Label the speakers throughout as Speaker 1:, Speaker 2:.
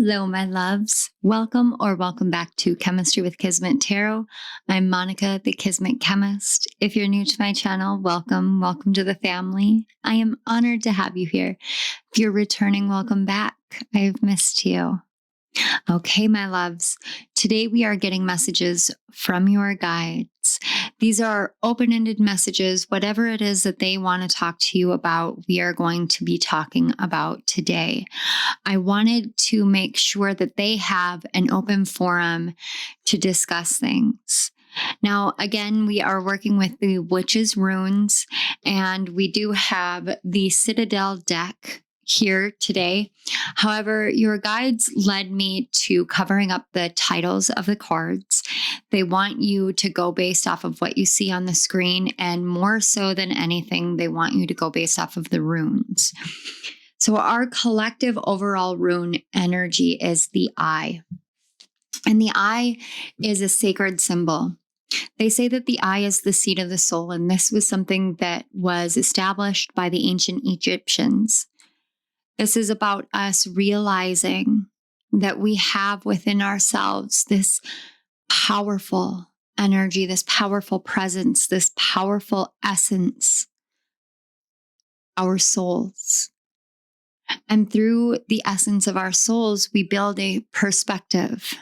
Speaker 1: Hello, my loves. Welcome or welcome back to Chemistry with Kismet Tarot. I'm Monica, the Kismet Chemist. If you're new to my channel, welcome. Welcome to the family. I am honored to have you here. If you're returning, welcome back. I've missed you. Okay, my loves. Today we are getting messages from your guides. These are open-ended messages. Whatever it is that they want to talk to you about, we are going to be talking about today. I wanted to make sure that they have an open forum to discuss things. Now, again, we are working with the Witch's Runes, and we do have the Citadel deck here today. However, your guides led me to covering up the titles of the cards. They want you to go based off of what you see on the screen, and more so than anything, they want you to go based off of the runes. So our collective overall rune energy is the eye. And the eye is a sacred symbol. They say that the eye is the seat of the soul, and this was something that was established by the ancient Egyptians. This is about us realizing that we have within ourselves this powerful energy, this powerful presence, this powerful essence, our souls. And through the essence of our souls, we build a perspective.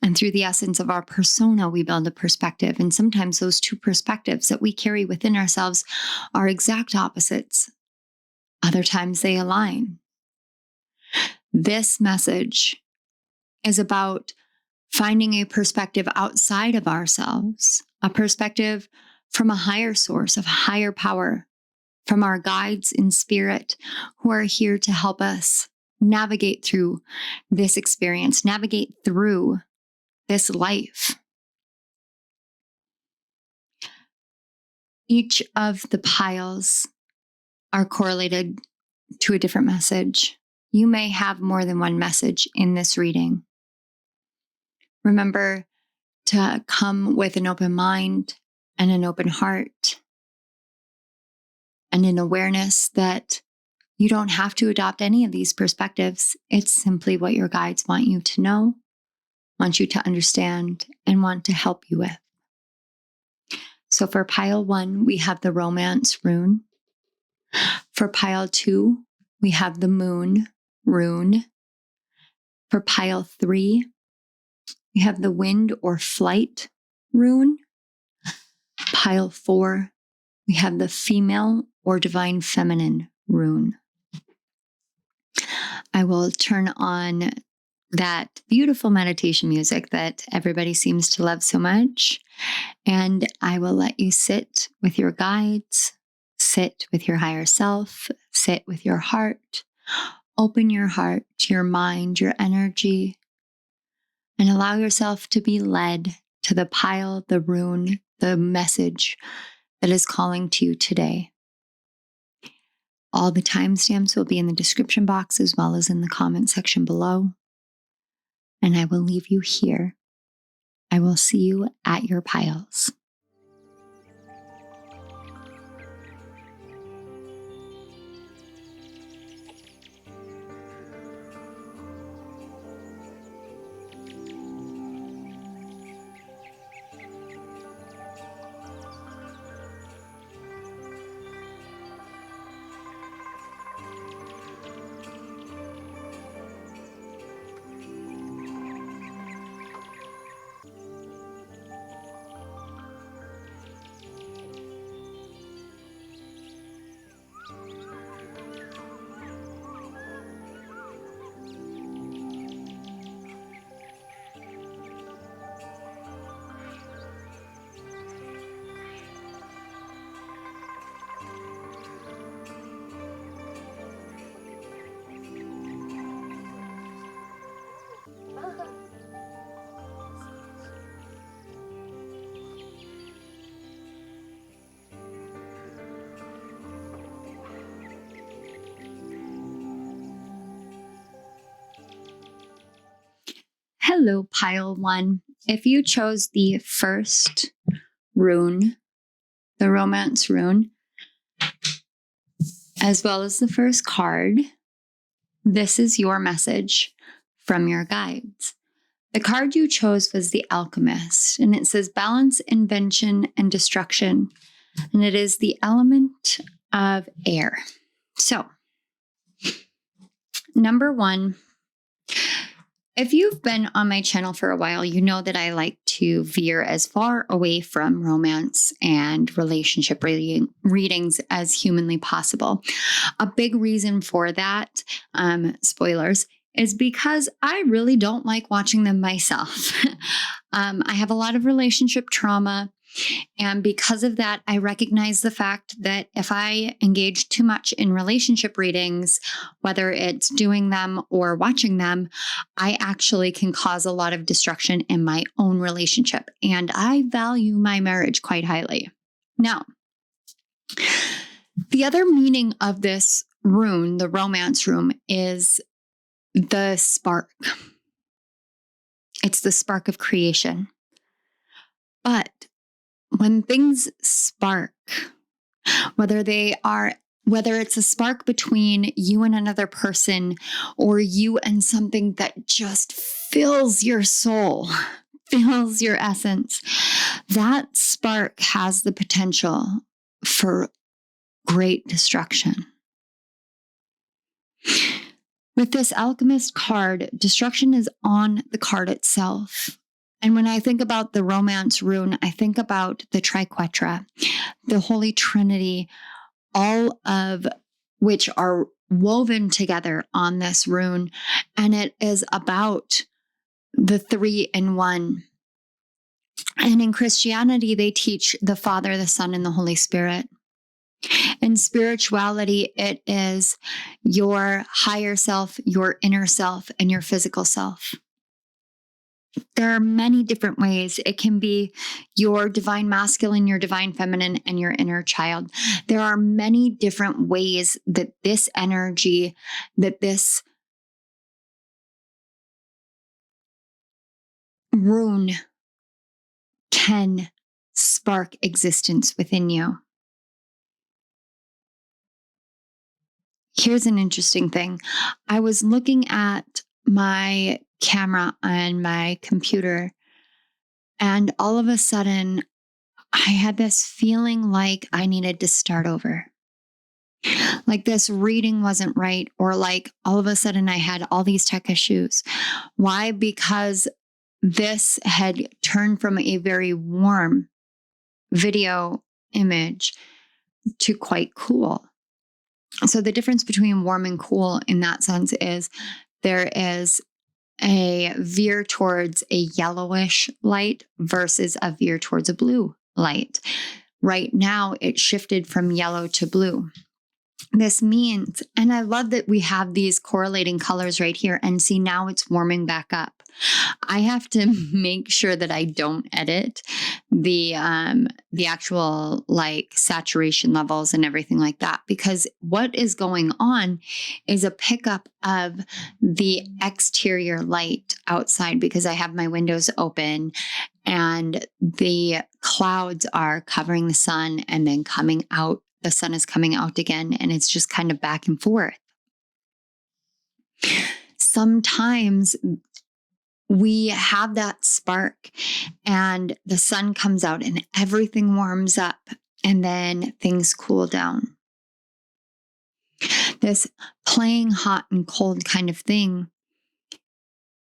Speaker 1: And through the essence of our persona, we build a perspective. And sometimes those two perspectives that we carry within ourselves are exact opposites. Other times they align. This message is about finding a perspective outside of ourselves, a perspective from a higher source, of higher power, from our guides in spirit who are here to help us navigate through this experience, navigate through this life. Each of the piles are correlated to a different message. You may have more than one message in this reading. Remember to come with an open mind and an open heart and an awareness that you don't have to adopt any of these perspectives. It's simply what your guides want you to know, want you to understand, and want to help you with. So for pile 1, we have the Romance rune. For pile 2, we have the Moon rune. For pile 3, we have the Wind or Flight rune. Pile 4, we have the Female or Divine Feminine rune. I will turn on that beautiful meditation music that everybody seems to love so much, and I will let you sit with your guides. Sit with your higher self, sit with your heart, open your heart, your mind, your energy, and allow yourself to be led to the pile, the rune, the message that is calling to you today. All the timestamps will be in the description box as well as in the comment section below. And I will leave you here. I will see you at your piles. Hello, pile 1. If you chose the first rune, the Romance rune, as well as the first card, this is your message from your guides. The card you chose was the Alchemist, and it says balance, invention, and destruction. And it is the element of air. So, number one, if you've been on my channel for a while, you know that I like to veer as far away from romance and relationship readings as humanly possible. A big reason for that, spoilers, is because I really don't like watching them myself. I have a lot of relationship trauma. And because of that, I recognize the fact that if I engage too much in relationship readings, whether it's doing them or watching them, I actually can cause a lot of destruction in my own relationship. And I value my marriage quite highly. Now, the other meaning of this rune, the romance rune, is the spark. It's the spark of creation. But when things spark, whether it's a spark between you and another person, or you and something that just fills your soul, fills your essence, that spark has the potential for great destruction. With this Alchemist card, destruction is on the card itself. And when I think about the romance rune, I think about the triquetra, the Holy Trinity, all of which are woven together on this rune. And it is about the 3 in 1. And in Christianity, they teach the Father, the Son, and the Holy Spirit. In spirituality, it is your higher self, your inner self, and your physical self. There are many different ways. It can be your divine masculine, your divine feminine, and your inner child. There are many different ways that this energy, that this rune can spark existence within you. Here's an interesting thing. I was looking at my camera on my computer, and all of a sudden, I had this feeling like I needed to start over. Like this reading wasn't right, or like all of a sudden I had all these tech issues. Why? Because this had turned from a very warm video image to quite cool. So the difference between warm and cool in that sense is there is a veer towards a yellowish light versus a veer towards a blue light. Right now, it shifted from yellow to blue. This means, and I love that we have these correlating colors right here, and see now it's warming back up. I have to make sure that I don't edit the actual like saturation levels and everything like that, because what is going on is a pickup of the exterior light outside, because I have my windows open and the clouds are covering the sun and then coming out. The sun is coming out again, and it's just kind of back and forth. Sometimes we have that spark and the sun comes out and everything warms up, and then things cool down. This playing hot and cold kind of thing,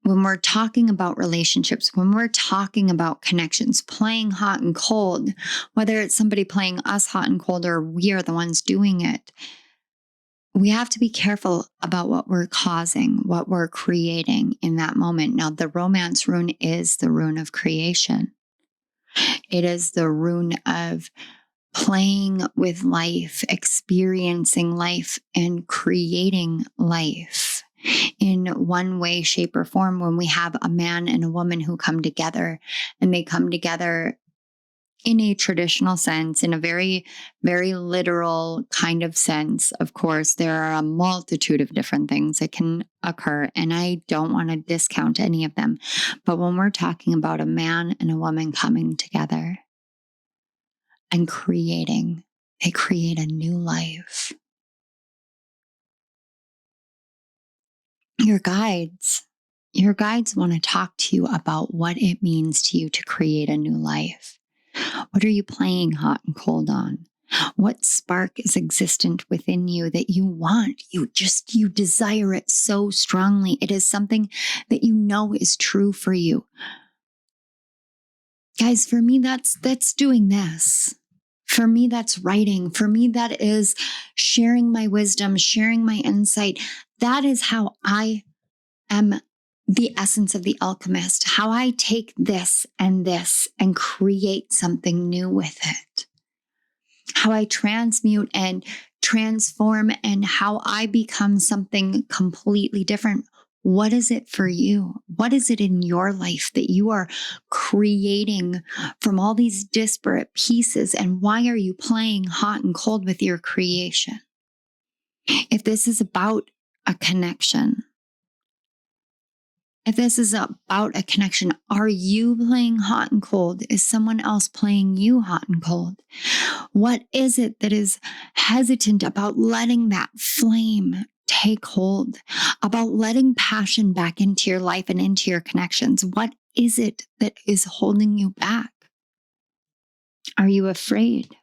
Speaker 1: when we're talking about relationships, when we're talking about connections, playing hot and cold, whether it's somebody playing us hot and cold or we are the ones doing it, we have to be careful about what we're causing, what we're creating in that moment. Now, the romance rune is the rune of creation. It is the rune of playing with life, experiencing life, and creating life in one way, shape, or form. When we have a man and a woman who come together, and they come together in a traditional sense, in a very, very literal kind of sense. Of course, there are a multitude of different things that can occur, and I don't want to discount any of them. But when we're talking about a man and a woman coming together and creating, they create a new life. Your guides, Your guides want to talk to you about what it means to you to create a new life. What are you playing hot and cold on? What spark is existent within you that you want? You desire it so strongly. It is something that you know is true for you. Guys, for me, that's doing this. For me, that's writing. For me, that is sharing my wisdom, sharing my insight. That is how I am the essence of the alchemist, how I take this and create something new with it. How I transmute and transform and how I become something completely different. What is it for you? What is it in your life that you are creating from all these disparate pieces? And why are you playing hot and cold with your creation? If this is about a connection, are you playing hot and cold? Is someone else playing you hot and cold? What is it that is hesitant about letting that flame take hold, about letting passion back into your life and into your connections? What is it that is holding you back? Are you afraid?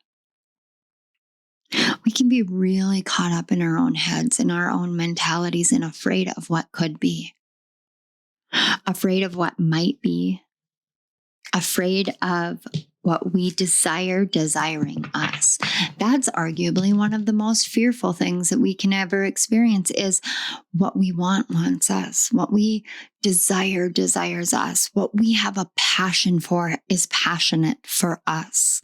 Speaker 1: We can be really caught up in our own heads and our own mentalities and afraid of what could be. Afraid of what might be, afraid of what we desire desiring us. That's arguably one of the most fearful things that we can ever experience is what we want wants us. What we desire desires us. What we have a passion for is passionate for us.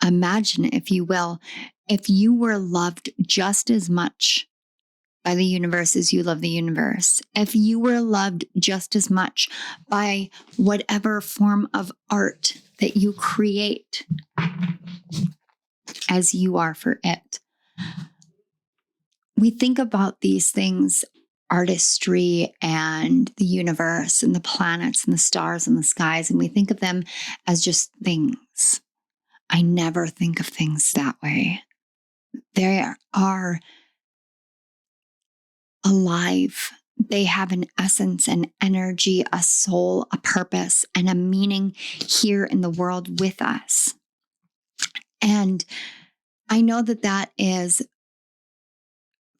Speaker 1: Imagine, if you will, if you were loved just as much by the universe as you love the universe, if you were loved just as much by whatever form of art that you create as you are for it. We think about these things, artistry and the universe and the planets and the stars and the skies, and we think of them as just things. I never think of things that way. They are alive. They have an essence, an energy, a soul, a purpose, and a meaning here in the world with us. And I know that is,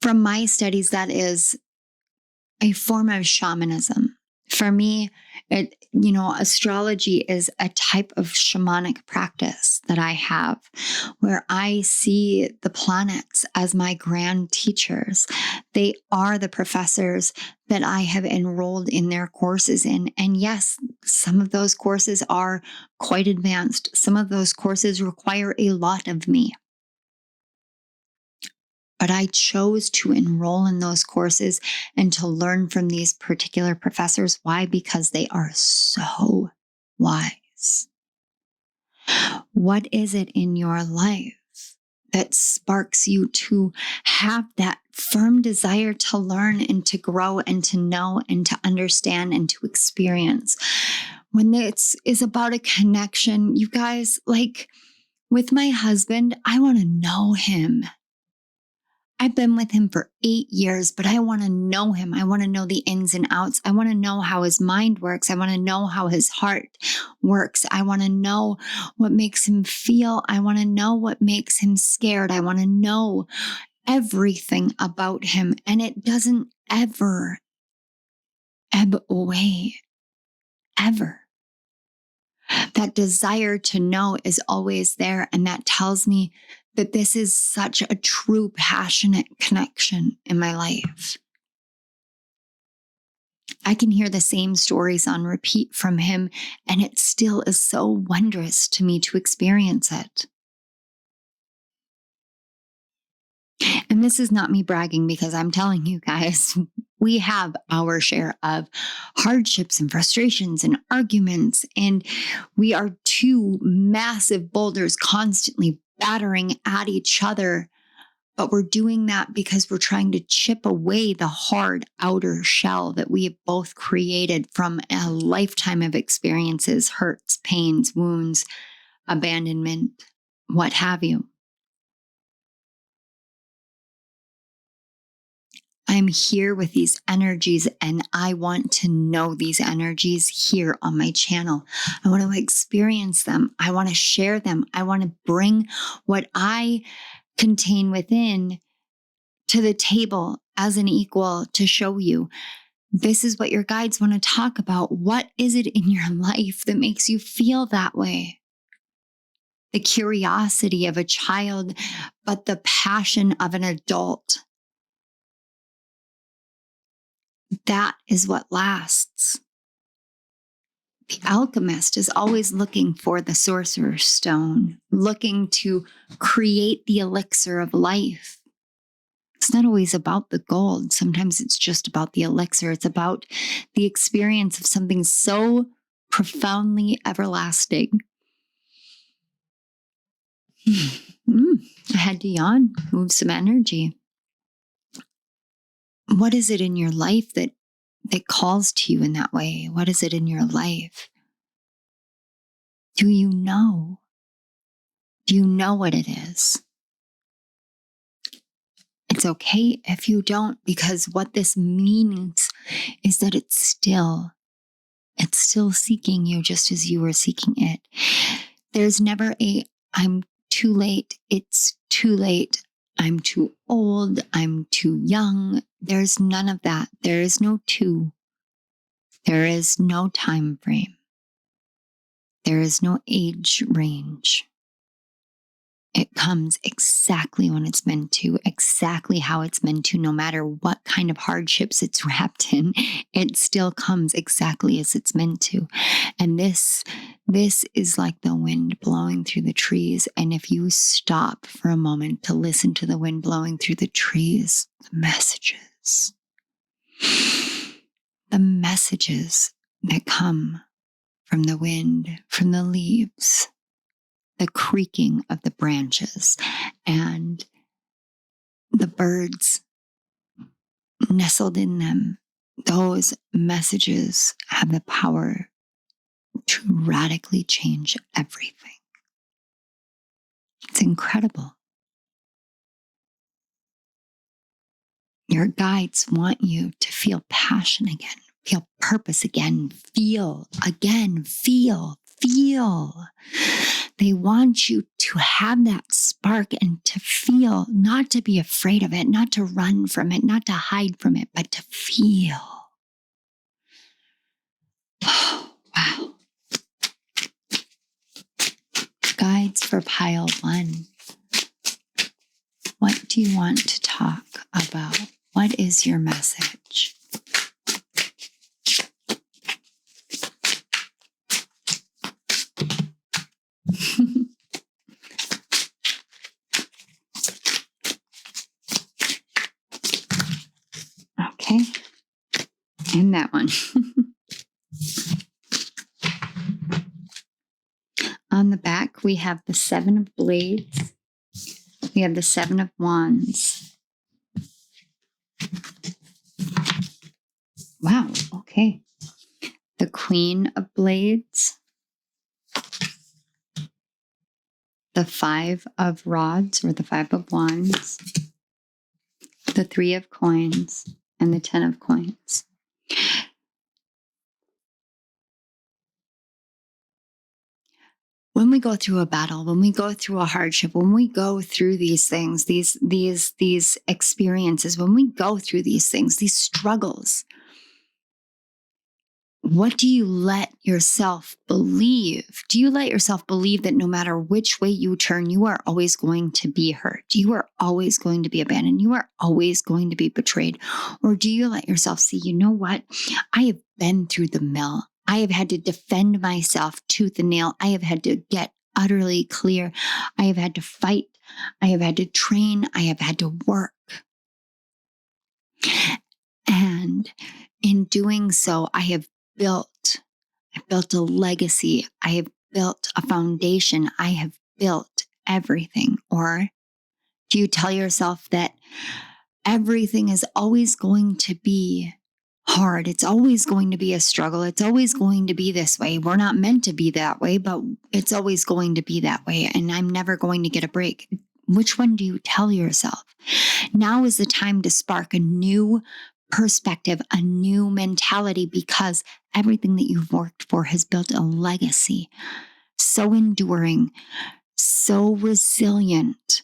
Speaker 1: from my studies, that is a form of shamanism. For me, astrology is a type of shamanic practice that I have, where I see the planets as my grand teachers. They are the professors that I have enrolled in their courses in. And yes, some of those courses are quite advanced. Some of those courses require a lot of me. But I chose to enroll in those courses and to learn from these particular professors. Why? Because they are so wise. What is it in your life that sparks you to have that firm desire to learn and to grow and to know and to understand and to experience? When it is about a connection, you guys, like with my husband, I want to know him. I've been with him for 8 years, but I want to know him. I want to know the ins and outs. I want to know how his mind works. I want to know how his heart works. I want to know what makes him feel. I want to know what makes him scared. I want to know everything about him. And it doesn't ever ebb away, ever. That desire to know is always there. And that tells me that this is such a true, passionate connection in my life. I can hear the same stories on repeat from him, and it still is so wondrous to me to experience it. And this is not me bragging, because I'm telling you guys, we have our share of hardships and frustrations and arguments, and we are two massive boulders constantly battering at each other. But we're doing that because we're trying to chip away the hard outer shell that we have both created from a lifetime of experiences, hurts, pains, wounds, abandonment, what have you. I'm here with these energies and I want to know these energies here on my channel. I want to experience them. I want to share them. I want to bring what I contain within to the table as an equal to show you. This is what your guides want to talk about. What is it in your life that makes you feel that way? The curiosity of a child, but the passion of an adult. That is what lasts. The alchemist is always looking for the sorcerer's stone, looking to create the elixir of life. It's not always about the gold. Sometimes it's just about the elixir. It's about the experience of something so profoundly everlasting. I had to yawn, move some energy. What is it in your life that calls to you in that way? What is it in your life? Do you know? Do you know what it is? It's okay if you don't, because what this means is that it's still seeking you just as you were seeking it. There's never a, I'm too late, it's too late, I'm too old, I'm too young. There's none of that. There is no two. There is no time frame. There is no age range. It comes exactly when it's meant to, exactly how it's meant to, no matter what kind of hardships it's wrapped in, it still comes exactly as it's meant to. And this is like the wind blowing through the trees. And if you stop for a moment to listen to the wind blowing through the trees, the messages that come from the wind, from the leaves, the creaking of the branches, and the birds nestled in them, those messages have the power to radically change everything. It's incredible. Your guides want you to feel passion again, feel purpose again, feel again, feel. They want you to have that spark and to feel, not to be afraid of it, not to run from it, not to hide from it, but to feel. Oh, wow. Guides for pile 1. What do you want to talk about? What is your message? Okay. And that one. On the back, we have the 7 of Blades. We have the 7 of Wands. Wow, okay. The Queen of Blades. The 5 of Rods, or the 5 of Wands. The 3 of Coins, and the 10 of Coins. When we go through a battle, when we go through a hardship, when we go through these things, these experiences, when we go through these things, these struggles, what do you let yourself believe? Do you let yourself believe that no matter which way you turn, you are always going to be hurt? You are always going to be abandoned. You are always going to be betrayed. Or do you let yourself see, you know what? I have been through the mill. I have had to defend myself tooth and nail. I have had to get utterly clear. I have had to fight. I have had to train. I have had to work. And in doing so, I built a legacy. I have built a foundation. I have built everything. Or do you tell yourself that everything is always going to be hard? It's always going to be a struggle. It's always going to be this way. We're not meant to be that way, but it's always going to be that way. And I'm never going to get a break. Which one do you tell yourself? Now is the time time to spark a new perspective, a new mentality, because everything that you've worked for has built a legacy so enduring, so resilient.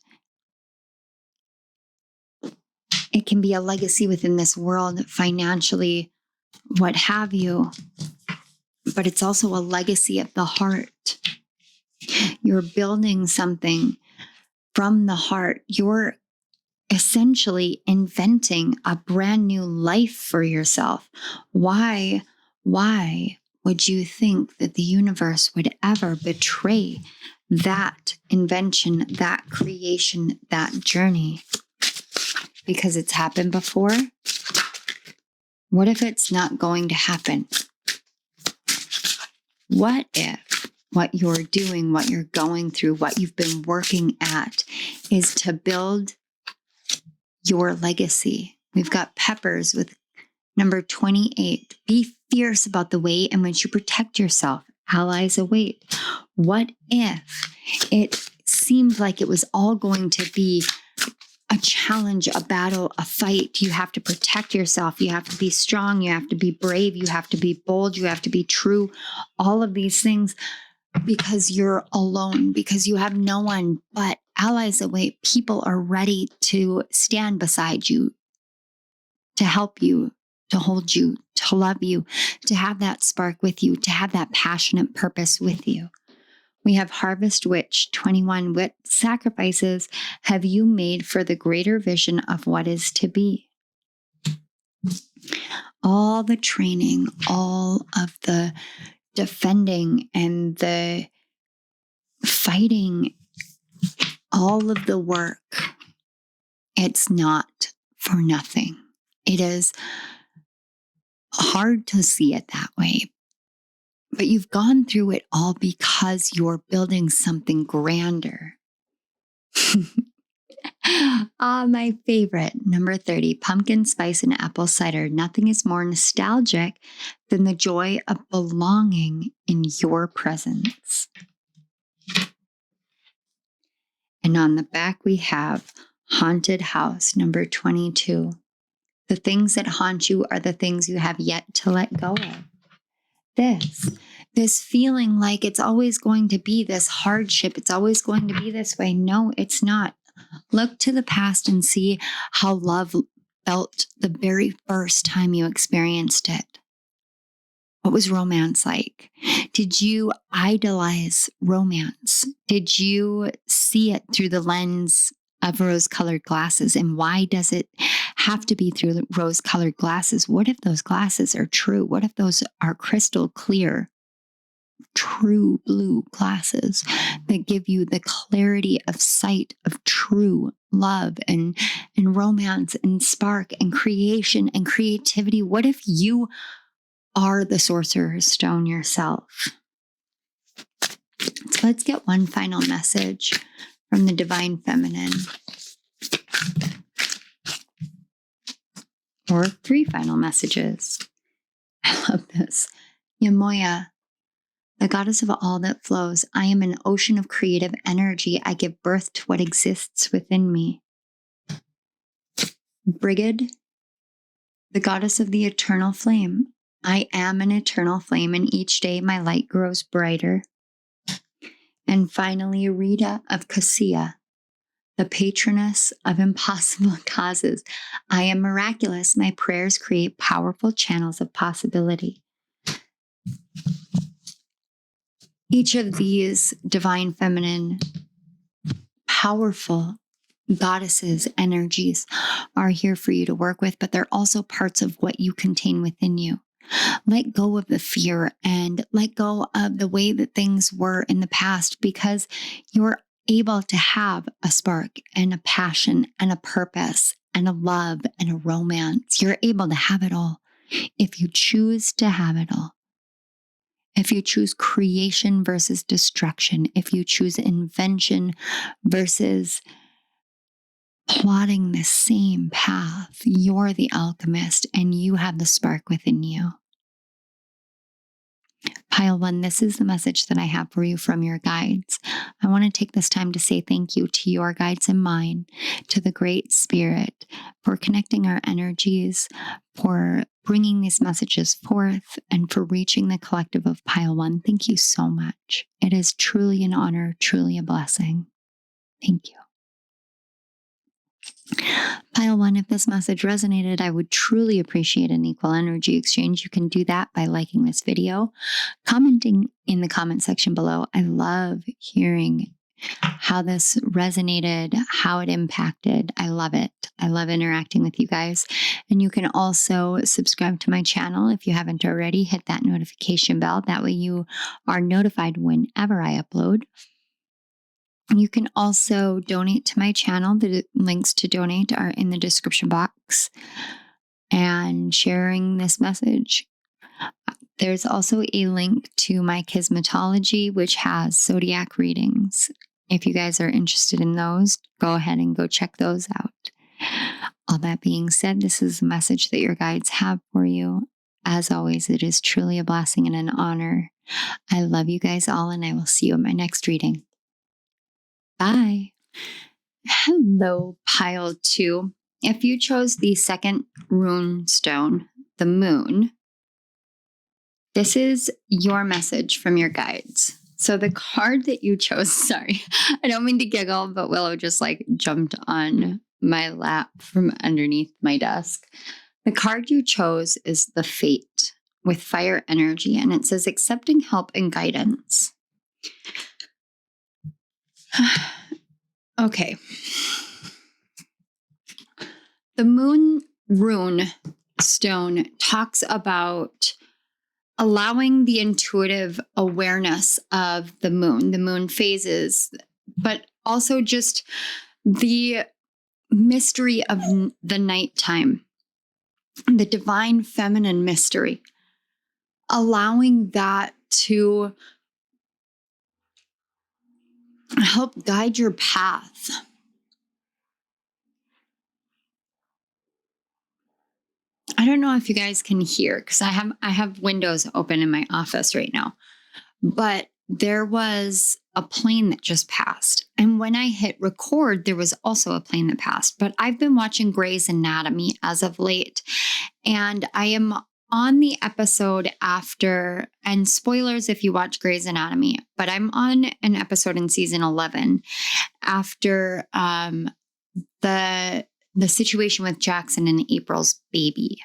Speaker 1: It can be a legacy within this world, financially, what have you, but it's also a legacy of the heart. You're building something from the heart. You're essentially inventing a brand new life for yourself. Why would you think that the universe would ever betray that invention, that creation, that journey? Because it's happened before? What if it's not going to happen? What if what you're doing, what you're going through, what you've been working at is to build your legacy? We've got Peppers with number 28. Be fierce about the way in which you protect yourself. Allies await. What if it seemed like it was all going to be a challenge, a battle, a fight? You have to protect yourself. You have to be strong. You have to be brave. You have to be bold. You have to be true. All of these things, because you're alone, because you have no one but allies await. People are ready to stand beside you, to help you, to hold you, to love you, to have that spark with you, to have that passionate purpose with you. We have Harvest Witch 21. What sacrifices have you made for the greater vision of what is to be? All the training, all of the defending and the fighting, all of the work, it's not for nothing. It is hard to see it that way, but you've gone through it all because you're building something grander. My favorite, number 30, pumpkin spice and apple cider. Nothing is more nostalgic than the joy of belonging in your presence. And on the back, we have Haunted House, number 22. The things that haunt you are the things you have yet to let go of. This feeling like it's always going to be this hardship, it's always going to be this way. No, it's not. Look to the past and see how love felt the very first time you experienced it. What was romance like? Did you idolize romance? Did you see it through the lens of rose-colored glasses? And why does it have to be through the rose-colored glasses? What if those glasses are true? What if those are crystal clear, true blue glasses that give you the clarity of sight of true love and romance and spark and creation and creativity? What if you are the sorcerer's stone yourself? So let's get one final message from the Divine Feminine. Or 3 final messages. I love this. Yamoya, the goddess of all that flows. I am an ocean of creative energy. I give birth to what exists within me. Brigid, the goddess of the eternal flame. I am an eternal flame, and each day my light grows brighter. And finally, Rita of Cassia, the patroness of impossible causes. I am miraculous. My prayers create powerful channels of possibility. Each of these divine feminine, powerful goddesses, energies are here for you to work with, but they're also parts of what you contain within you. Let go of the fear and let go of the way that things were in the past, because you're able to have a spark and a passion and a purpose and a love and a romance. You're able to have it all if you choose to have it all. If you choose creation versus destruction, if you choose invention versus plotting the same path, you're the alchemist and you have the spark within you. Pile 1, this is the message that I have for you from your guides. I want to take this time to say thank you to your guides and mine, to the Great Spirit, for connecting our energies, for bringing these messages forth, and for reaching the collective of Pile 1. Thank you so much. It is truly an honor, truly a blessing. Thank you. Pile 1, if this message resonated, I would truly appreciate an equal energy exchange. You can do that by liking this video, commenting in the comment section below. I love hearing how this resonated, how it impacted. I love it. I love interacting with you guys. And you can also subscribe to my channel if you haven't already. Hit that notification bell. That way you are notified whenever I upload. You can also donate to my channel. The links to donate are in the description box. And sharing this message. There's also a link to my Kismetology, which has zodiac readings. If you guys are interested in those, go ahead and go check those out. All that being said, this is the message that your guides have for you. As always, it is truly a blessing and an honor. I love you guys all, and I will see you in my next reading. Bye. Hello, Pile 2. If you chose the second rune stone, the moon, this is your message from your guides. So the card that you chose, sorry, I don't mean to giggle, but Willow just like jumped on my lap from underneath my desk. The card you chose is the Fate with fire energy, and it says accepting help and guidance. Okay. The moon rune stone talks about allowing the intuitive awareness of the moon phases, but also just the mystery of the nighttime, the divine feminine mystery, allowing that to help guide your path. I don't know if you guys can hear because I have windows open in my office right now, but there was a plane that just passed. And when I hit record, there was also a plane that passed. But I've been watching Grey's Anatomy as of late, and I am on the episode after, and spoilers if you watch Grey's Anatomy, but I'm on an episode in season 11 after the situation with Jackson and April's baby.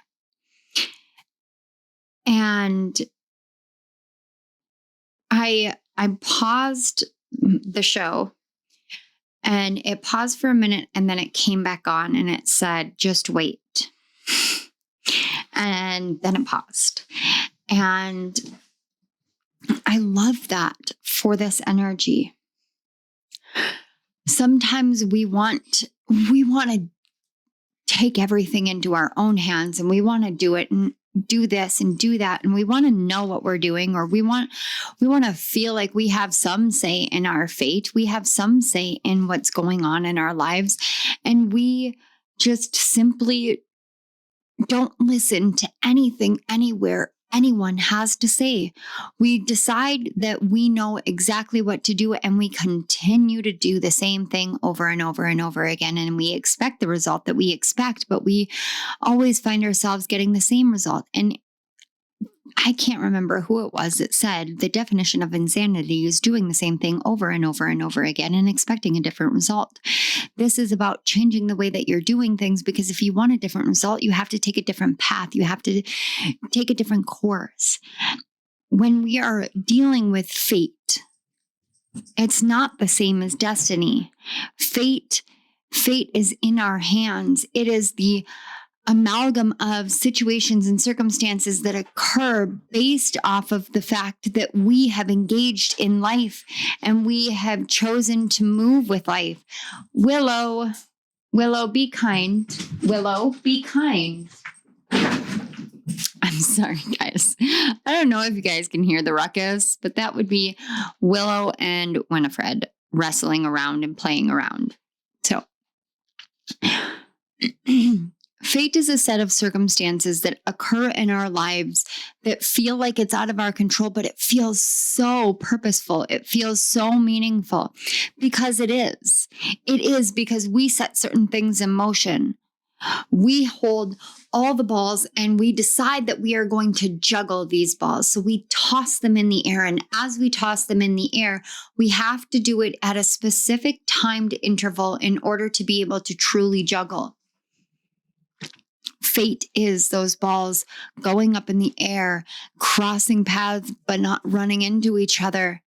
Speaker 1: And I paused the show, and it paused for a minute, and then it came back on and it said, just wait. And then it paused. And I love that for this energy. Sometimes we want to take everything into our own hands, and we want to do it and do this and do that, and we want to know what we're doing, or we want to feel like we have some say in our fate. We have some say in what's going on in our lives, and we just simply don't listen to anything anywhere anyone has to say. We decide that we know exactly what to do, and we continue to do the same thing over and over and over again. And we expect the result that we expect, but we always find ourselves getting the same result. And I can't remember who it was that said the definition of insanity is doing the same thing over and over and over again and expecting a different result. This is about changing the way that you're doing things, because if you want a different result, you have to take a different path. You have to take a different course. When we are dealing with fate, it's not the same as destiny. Fate is in our hands. It is the amalgam of situations and circumstances that occur based off of the fact that we have engaged in life and we have chosen to move with life. Willow, be kind. Willow, be kind. I'm sorry, guys. I don't know if you guys can hear the ruckus, but that would be Willow and Winifred wrestling around and playing around. So Fate is a set of circumstances that occur in our lives that feel like it's out of our control, but it feels so purposeful. It feels so meaningful because it is. It is because we set certain things in motion. We hold all the balls and we decide that we are going to juggle these balls. So we toss them in the air. And as we toss them in the air, we have to do it at a specific timed interval in order to be able to truly juggle. Fate is those balls going up in the air, crossing paths, but not running into each other.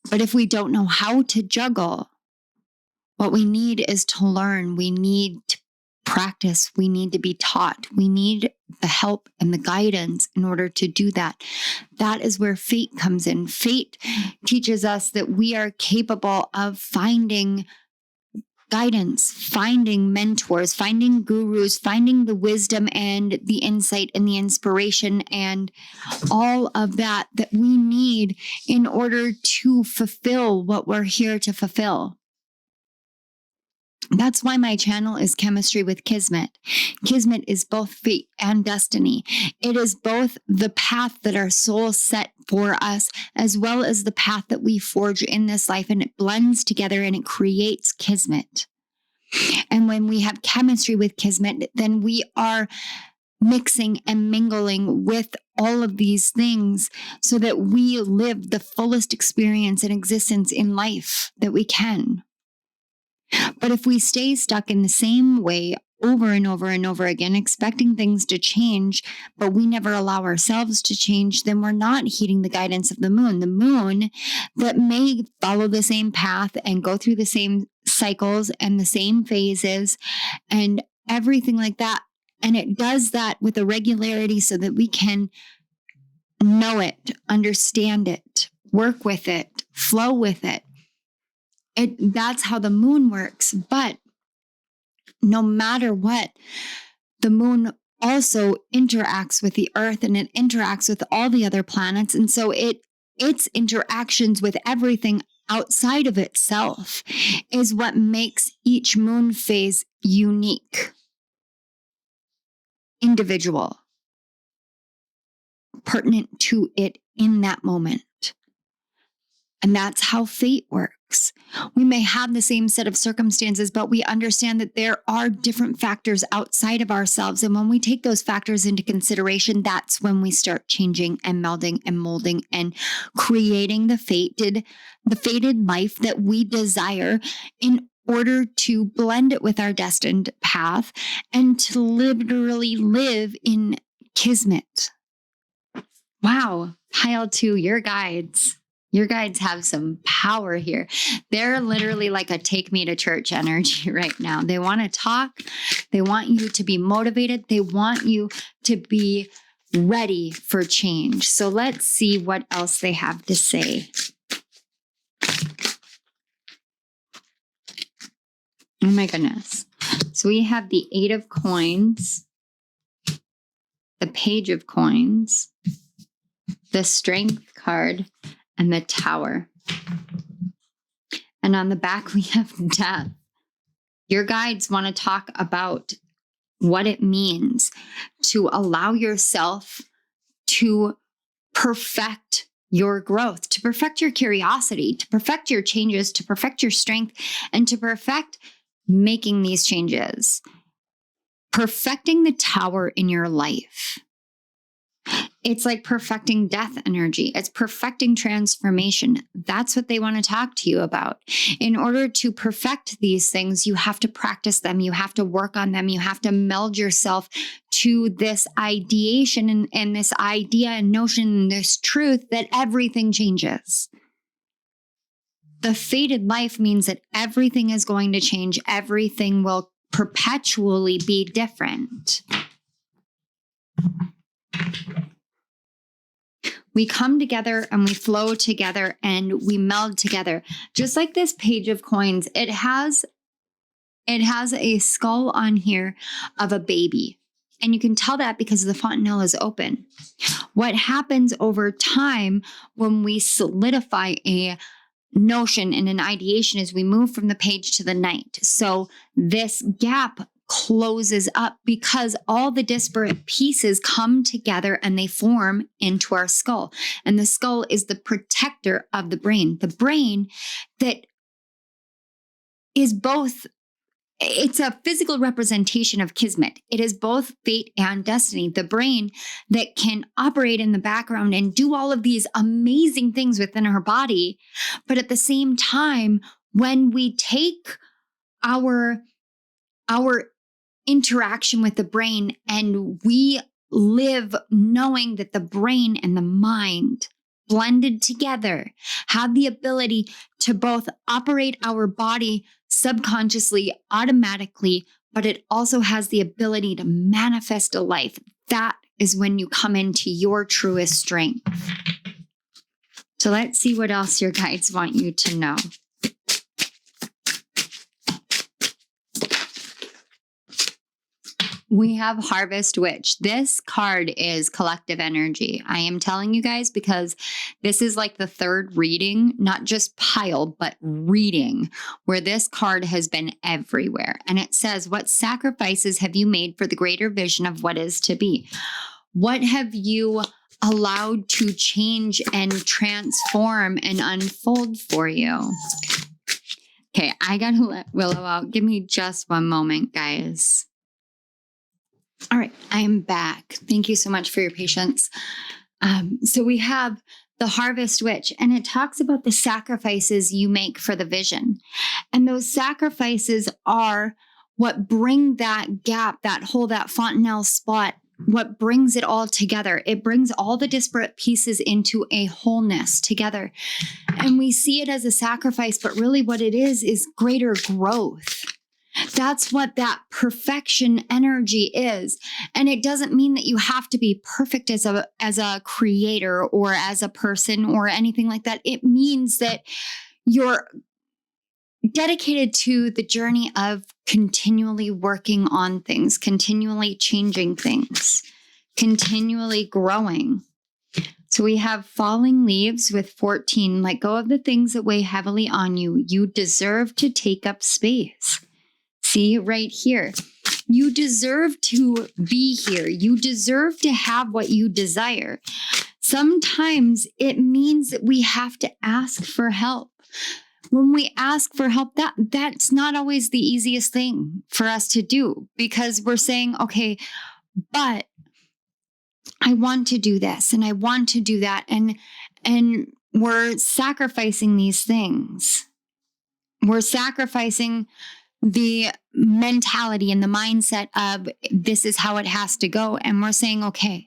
Speaker 1: But if we don't know how to juggle, what we need is to learn. We need to practice. We need to be taught. We need the help and the guidance in order to do that. That is where fate comes in. Fate teaches us that we are capable of finding guidance, finding mentors, finding gurus, finding the wisdom and the insight and the inspiration and all of that we need in order to fulfill what we're here to fulfill. That's why my channel is Chemistry with Kismet. Kismet is both fate and destiny. It is both the path that our soul set for us, as well as the path that we forge in this life, and it blends together and it creates Kismet. And when we have chemistry with Kismet, then we are mixing and mingling with all of these things so that we live the fullest experience and existence in life that we can. But if we stay stuck in the same way over and over and over again, expecting things to change, but we never allow ourselves to change, then we're not heeding the guidance of the moon. The moon that may follow the same path and go through the same cycles and the same phases and everything like that. And it does that with a regularity so that we can know it, understand it, work with it, flow with it. That's how the moon works. But no matter what, the moon also interacts with the earth and it interacts with all the other planets. And so its interactions with everything outside of itself is what makes each moon phase unique, individual, pertinent to it in that moment. And that's how fate works. We may have the same set of circumstances, but we understand that there are different factors outside of ourselves. And when we take those factors into consideration, that's when we start changing and melding and molding and creating the fated life that we desire in order to blend it with our destined path and to literally live in Kismet. Wow. Pile 2, your guides. Your guides have some power here. They're literally like a take me to church energy right now. They want to talk. They want you to be motivated. They want you to be ready for change. So let's see what else they have to say. Oh my goodness. So we have the 8 of Coins, the Page of Coins, the Strength card, and the Tower. And on the back, we have Death. Your guides want to talk about what it means to allow yourself to perfect your growth, to perfect your curiosity, to perfect your changes, to perfect your strength, and to perfect making these changes. Perfecting the Tower in your life. It's like perfecting death energy. It's perfecting transformation. That's what they want to talk to you about. In order to perfect these things, you have to practice them. You have to work on them. You have to meld yourself to this ideation and this idea and notion and this truth that everything changes. The fated life means that everything is going to change. Everything will perpetually be different. We come together and we flow together and we meld together. Just like this Page of Coins, it has a skull on here of a baby. And you can tell that because the fontanelle is open. What happens over time when we solidify a notion and an ideation is we move from the page to the night. So this gap closes up because all the disparate pieces come together and they form into our skull. And the skull is the protector of the brain that is both, it's a physical representation of Kismet. It is both fate and destiny. The brain that can operate in the background and do all of these amazing things within our body. But at the same time, when we take our interaction with the brain and we live knowing that the brain and the mind blended together have the ability to both operate our body subconsciously, automatically, but it also has the ability to manifest a life. That is when you come into your truest strength. So let's see what else your guides want you to know. We have Harvest Witch. This card is collective energy. I am telling you guys because this is like the third reading, not just pile, but reading, where this card has been everywhere. And it says, what sacrifices have you made for the greater vision of what is to be? What have you allowed to change and transform and unfold for you? Okay, I gotta let Willow out. Give me just one moment, guys. All right, I am back. Thank you so much for your patience. So we have the Harvest Witch, and it talks about the sacrifices you make for the vision. And those sacrifices are what bring that gap, that hole, that fontanelle spot, what brings it all together. It brings all the disparate pieces into a wholeness together. And we see it as a sacrifice, but really what it is greater growth. That's what that perfection energy is. And it doesn't mean that you have to be perfect as a creator or as a person or anything like that. It means that you're dedicated to the journey of continually working on things, continually changing things, continually growing. So we have falling leaves with 14. Let go of the things that weigh heavily on you. You deserve to take up space. See right here, you deserve to be here. You deserve to have what you desire. Sometimes it means that we have to ask for help. When we ask for help, that's not always the easiest thing for us to do because we're saying, okay, but I want to do this and I want to do that. And we're sacrificing these things. We're sacrificing the mentality and the mindset of this is how it has to go. And we're saying, okay,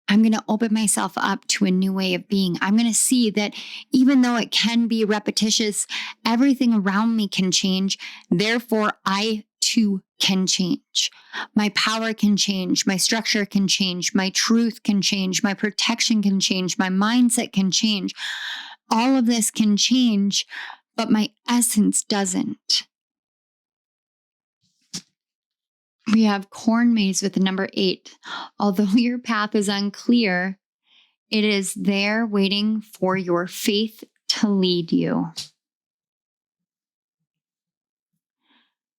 Speaker 1: I'm going to open myself up to a new way of being. I'm going to see that even though it can be repetitious, everything around me can change. Therefore, I too can change. My power can change. My structure can change. My truth can change. My protection can change. My mindset can change. All of this can change, but my essence doesn't. We have corn maze with the number 8. Although your path is unclear, it is there waiting for your faith to lead you.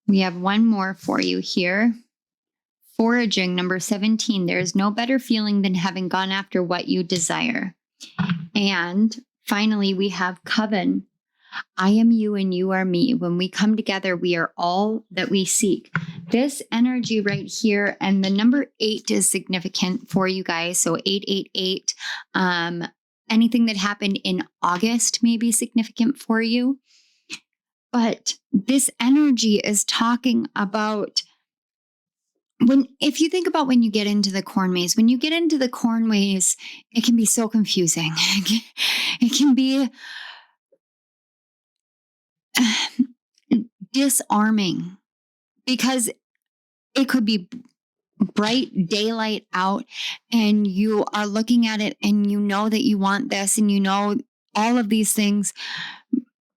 Speaker 1: We have one more for you here. Foraging, number 17. There is no better feeling than having gone after what you desire. And finally, we have coven. I am you and you are me. When we come together, we are all that we seek. This energy right here, and the number 8 is significant for you guys. So 888, anything that happened in August may be significant for you. But this energy is talking about if you think about when you get into the corn maze, it can be so confusing. It can be disarming because it could be bright daylight out and you are looking at it and you know that you want this and you know all of these things,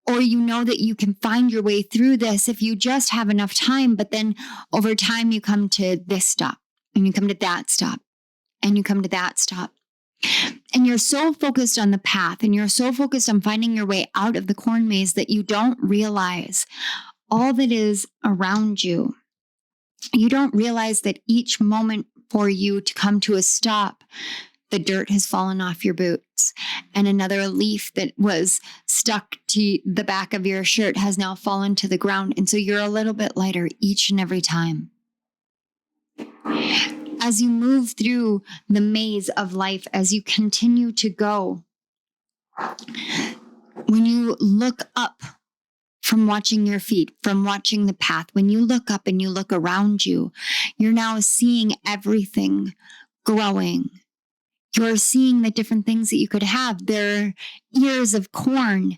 Speaker 1: or you know that you can find your way through this if you just have enough time. But then over time you come to this stop and you come to that stop and you come to that stop. And you're so focused on the path and you're so focused on finding your way out of the corn maze that you don't realize all that is around you. You don't realize that each moment for you to come to a stop, the dirt has fallen off your boots, and another leaf that was stuck to the back of your shirt has now fallen to the ground. And so you're a little bit lighter each and every time. As you move through the maze of life, as you continue to go, when you look up from watching your feet, from watching the path, when you look up and you look around you, you're now seeing everything growing. You're seeing the different things that you could have. There are ears of corn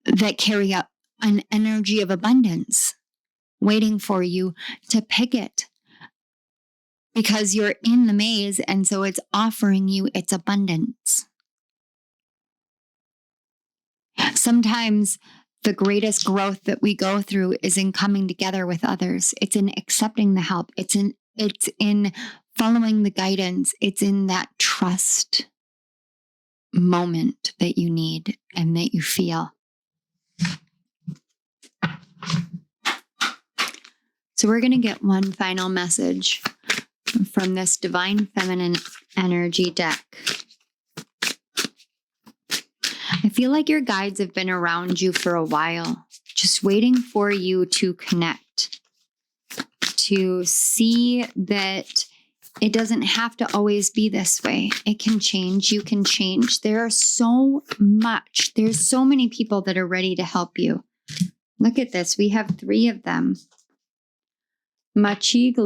Speaker 1: that carry up an energy of abundance waiting for you to pick it, because you're in the maze, and so it's offering you its abundance. Sometimes the greatest growth that we go through is in coming together with others. It's in accepting the help. It's in following the guidance. It's in that trust moment that you need and that you feel. So we're going to get one final message from this Divine Feminine Energy deck. I feel like your guides have been around you for a while, just waiting for you to connect, to see that it doesn't have to always be this way. It can change. You can change. There's so many people that are ready to help you. Look at this. We have 3 of them. Machig,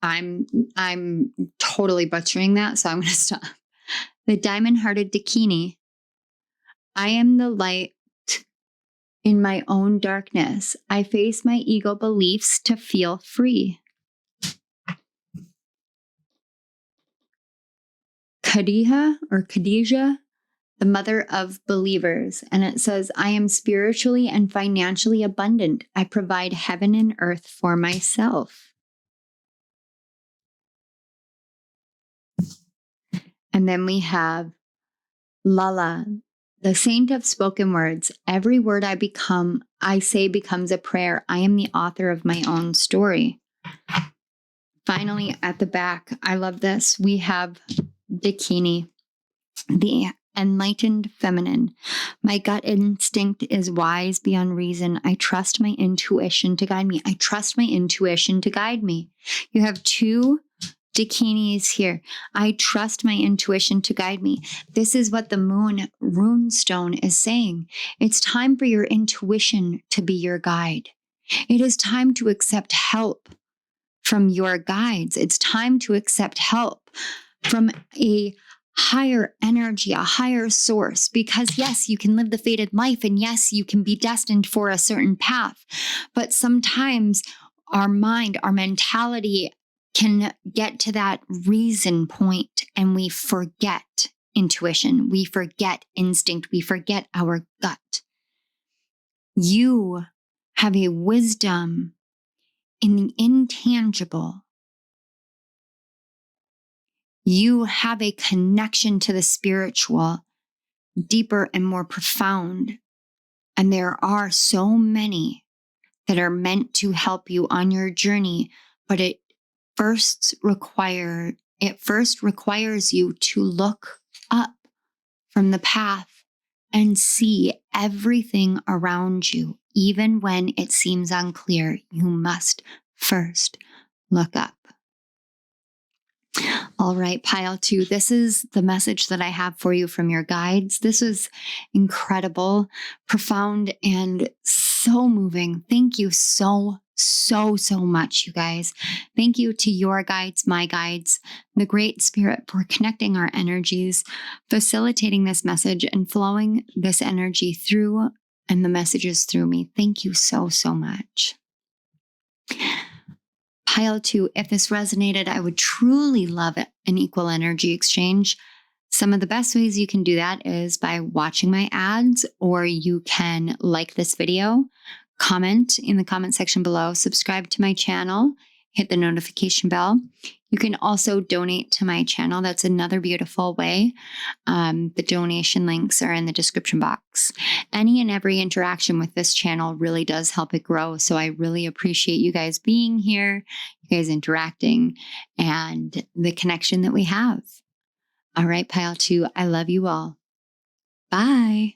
Speaker 1: I'm totally butchering that, so I'm going to stop. The Diamond-Hearted Dakini. I am the light in my own darkness. I face my ego beliefs to feel free. Khadijah, the mother of believers. And it says, I am spiritually and financially abundant. I provide heaven and earth for myself. And then we have Lala, the saint of spoken words. Every word I say becomes a prayer. I am the author of my own story. Finally, at the back, I love this. We have Dakini, the enlightened feminine. My gut instinct is wise beyond reason. I trust my intuition to guide me. I trust my intuition to guide me. You have 2 Dakinis here. I trust my intuition to guide me. This is what the moon runestone is saying. It's time for your intuition to be your guide. It is time to accept help from your guides. It's time to accept help from a higher energy, a higher source, because yes, you can live the fated life, and yes, you can be destined for a certain path. But sometimes our mind, our mentality can get to that reason point and we forget intuition. We forget instinct. We forget our gut. You have a wisdom in the intangible. You have a connection to the spiritual, deeper and more profound. And there are so many that are meant to help you on your journey, but it first requires you to look up from the path and see everything around you. Even when it seems unclear, you must first look up. All right, pile 2. This is the message that I have for you from your guides. This was incredible, profound, and so moving. Thank you so much, you guys. Thank you to your guides, my guides, the Great Spirit, for connecting our energies, facilitating this message, and flowing this energy through and the messages through me. Thank you so much. Pile 2, if this resonated, I would truly love an equal energy exchange. Some of the best ways you can do that is by watching my ads, or you can like this video, comment in the comment section below, subscribe to my channel, hit the notification bell. You can also donate to my channel. That's another beautiful way. The donation links are in the description box. Any and every interaction with this channel really does help it grow. So I really appreciate you guys being here, you guys interacting, and the connection that we have. All right, pile 2, I love you all. Bye.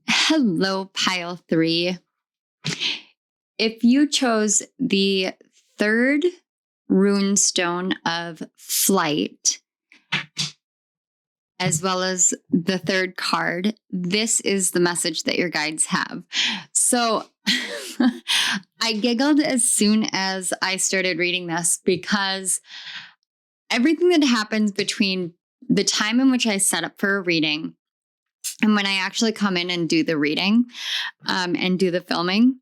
Speaker 1: Hello, pile 3. If you chose the 3rd rune stone of flight, as well as the 3rd card, this is the message that your guides have. So I giggled as soon as I started reading this, because everything that happens between the time in which I set up for a reading and when I actually come in and do the reading and do the filming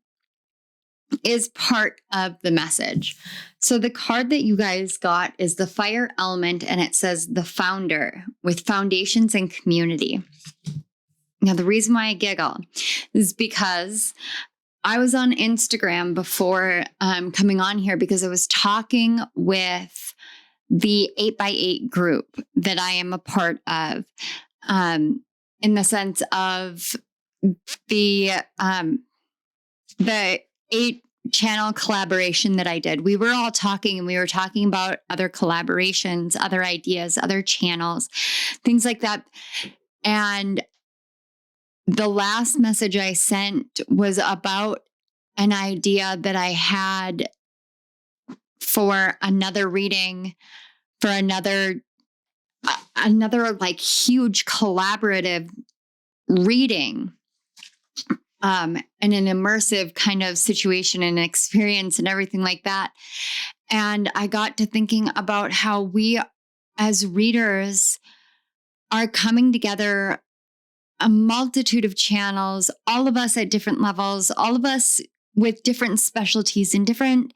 Speaker 1: is part of the message. So the card that you guys got is the fire element, and it says the founder with foundations and community. Now, the reason why I giggle is because I was on Instagram before coming on here, because I was talking with the 8x8 group that I am a part of, in the sense of the 8-channel collaboration that I did. We were all talking, and we were talking about other collaborations, other ideas, other channels, things like that. And the last message I sent was about an idea that I had for another reading, for another like huge collaborative reading, and an immersive kind of situation and experience and everything like that. And I got to thinking about how we as readers are coming together, a multitude of channels, all of us at different levels, all of us with different specialties and different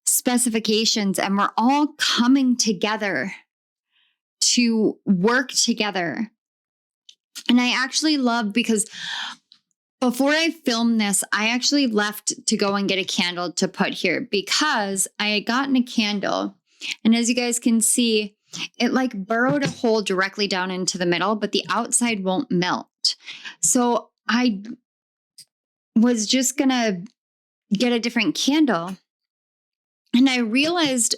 Speaker 1: specifications, and we're all coming together to work together. And I actually love, because before I filmed this, I actually left to go and get a candle to put here, because I had gotten a candle, and as you guys can see, it like burrowed a hole directly down into the middle, but the outside won't melt. So I was just gonna get a different candle, and I realized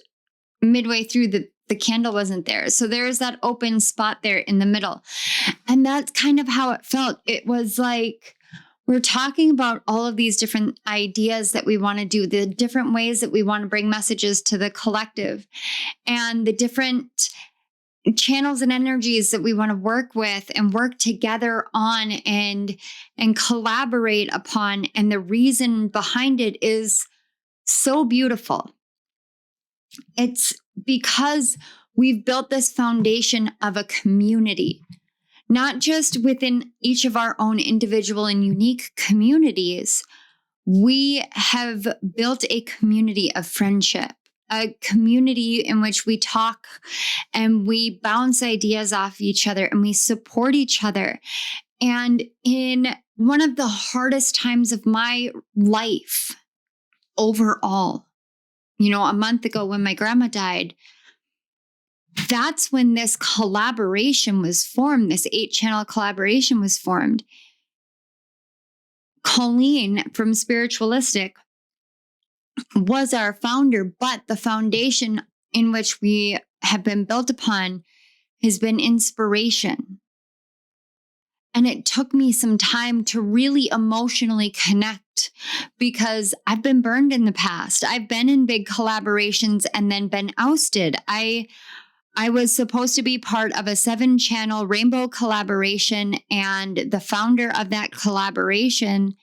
Speaker 1: midway through that the candle wasn't there. So there's that open spot there in the middle. And that's kind of how it felt. It was like we're talking about all of these different ideas that we want to do, the different ways that we want to bring messages to the collective, and the different channels and energies that we want to work with and work together on and collaborate upon. And the reason behind it is so beautiful. It's because we've built this foundation of a community, not just within each of our own individual and unique communities. We have built a community of friendship, a community in which we talk and we bounce ideas off each other and we support each other. And in one of the hardest times of my life overall, a month ago when my grandma died, that's when this collaboration was formed. This 8-channel collaboration was formed. Colleen from Spiritualistic was our founder, but the foundation in which we have been built upon has been inspiration. And it took me some time to really emotionally connect, because I've been burned in the past. I've been in big collaborations and then been ousted. I was supposed to be part of a 7-channel rainbow collaboration, and the founder of that collaboration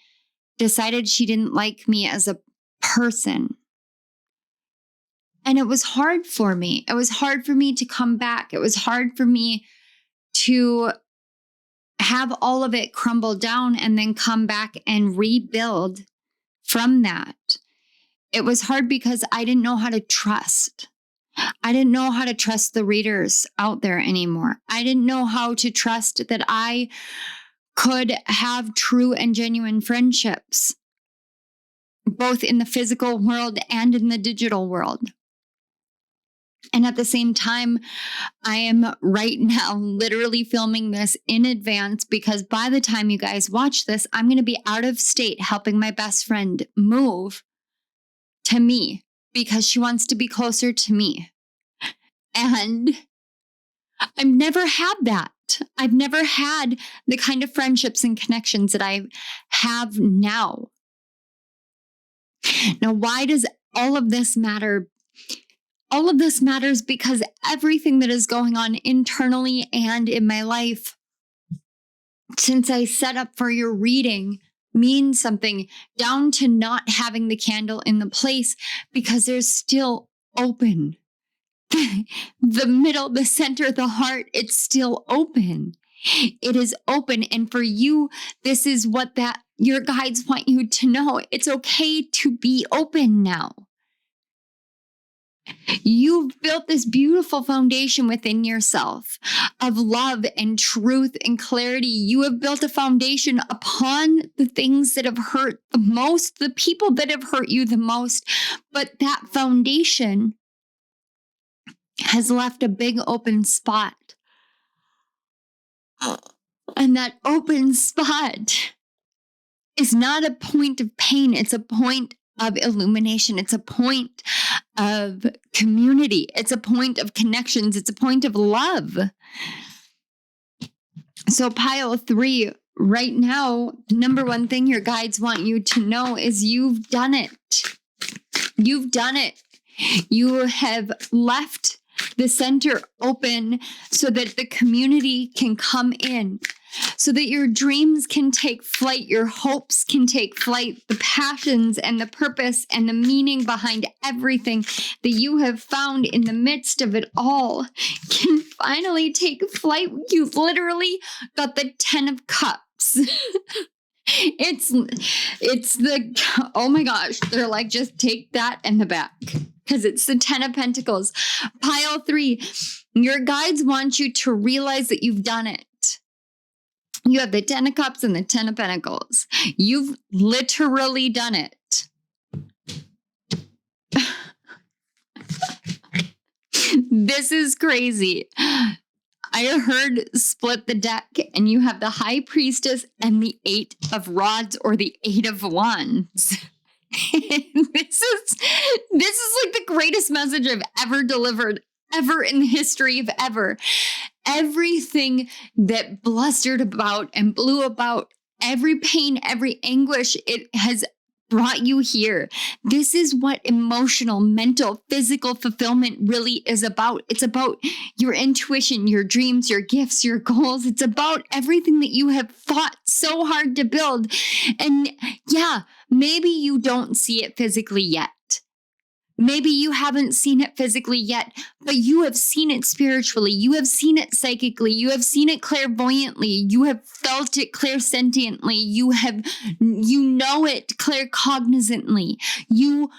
Speaker 1: decided she didn't like me as a person. And it was hard for me. It was hard for me to come back. It was hard for me to have all of it crumble down and then come back and rebuild from that. It was hard because I didn't know how to trust. I didn't know how to trust the readers out there anymore. I didn't know how to trust that I could have true and genuine friendships, both in the physical world and in the digital world. And at the same time, I am right now literally filming this in advance because by the time you guys watch this, I'm going to be out of state helping my best friend move to me because she wants to be closer to me. And I've never had that. I've never had the kind of friendships and connections that I have now. Now, why does all of this matter? All of this matters because everything that is going on internally and in my life since I set up for your reading means something, down to not having the candle in the place because there's still open. The middle, the center, the heart, it's still open. It is open. And for you, this is what your guides want you to know. It's okay to be open now. You've built this beautiful foundation within yourself of love and truth and clarity. You have built a foundation upon the things that have hurt the most, the people that have hurt you the most. But that foundation has left a big open spot. And that open spot is not a point of pain. It's a point of illumination. It's a point of community. It's a point of connections. It's a point of love. So pile 3, right now, the number one thing your guides want you to know is you've done it. You've done it. You have left the center open so that the community can come in, so that your dreams can take flight, your hopes can take flight, the passions and the purpose and the meaning behind everything that you have found in the midst of it all can finally take flight. You've literally got the 10 of Cups. It's the, oh my gosh, they're like, just take that in the back. Because it's the 10 of Pentacles. Pile 3, your guides want you to realize that you've done it. You have the 10 of Cups and the 10 of Pentacles. You've literally done it. This is crazy. I heard split the deck and you have the High Priestess and the 8 of Rods or the 8 of Wands. This is like the greatest message I've ever delivered, ever in the history of ever. Everything that blustered about and blew about, every pain, every anguish, it has brought you here. This is what emotional, mental, physical fulfillment really is about. It's about your intuition, your dreams, your gifts, your goals. It's about everything that you have fought so hard to build. And yeah, maybe you don't see it physically yet. Maybe you haven't seen it physically yet, but you have seen it spiritually. You have seen it psychically. You have seen it clairvoyantly. You have felt it clairsentiently. You know it claircognizantly. You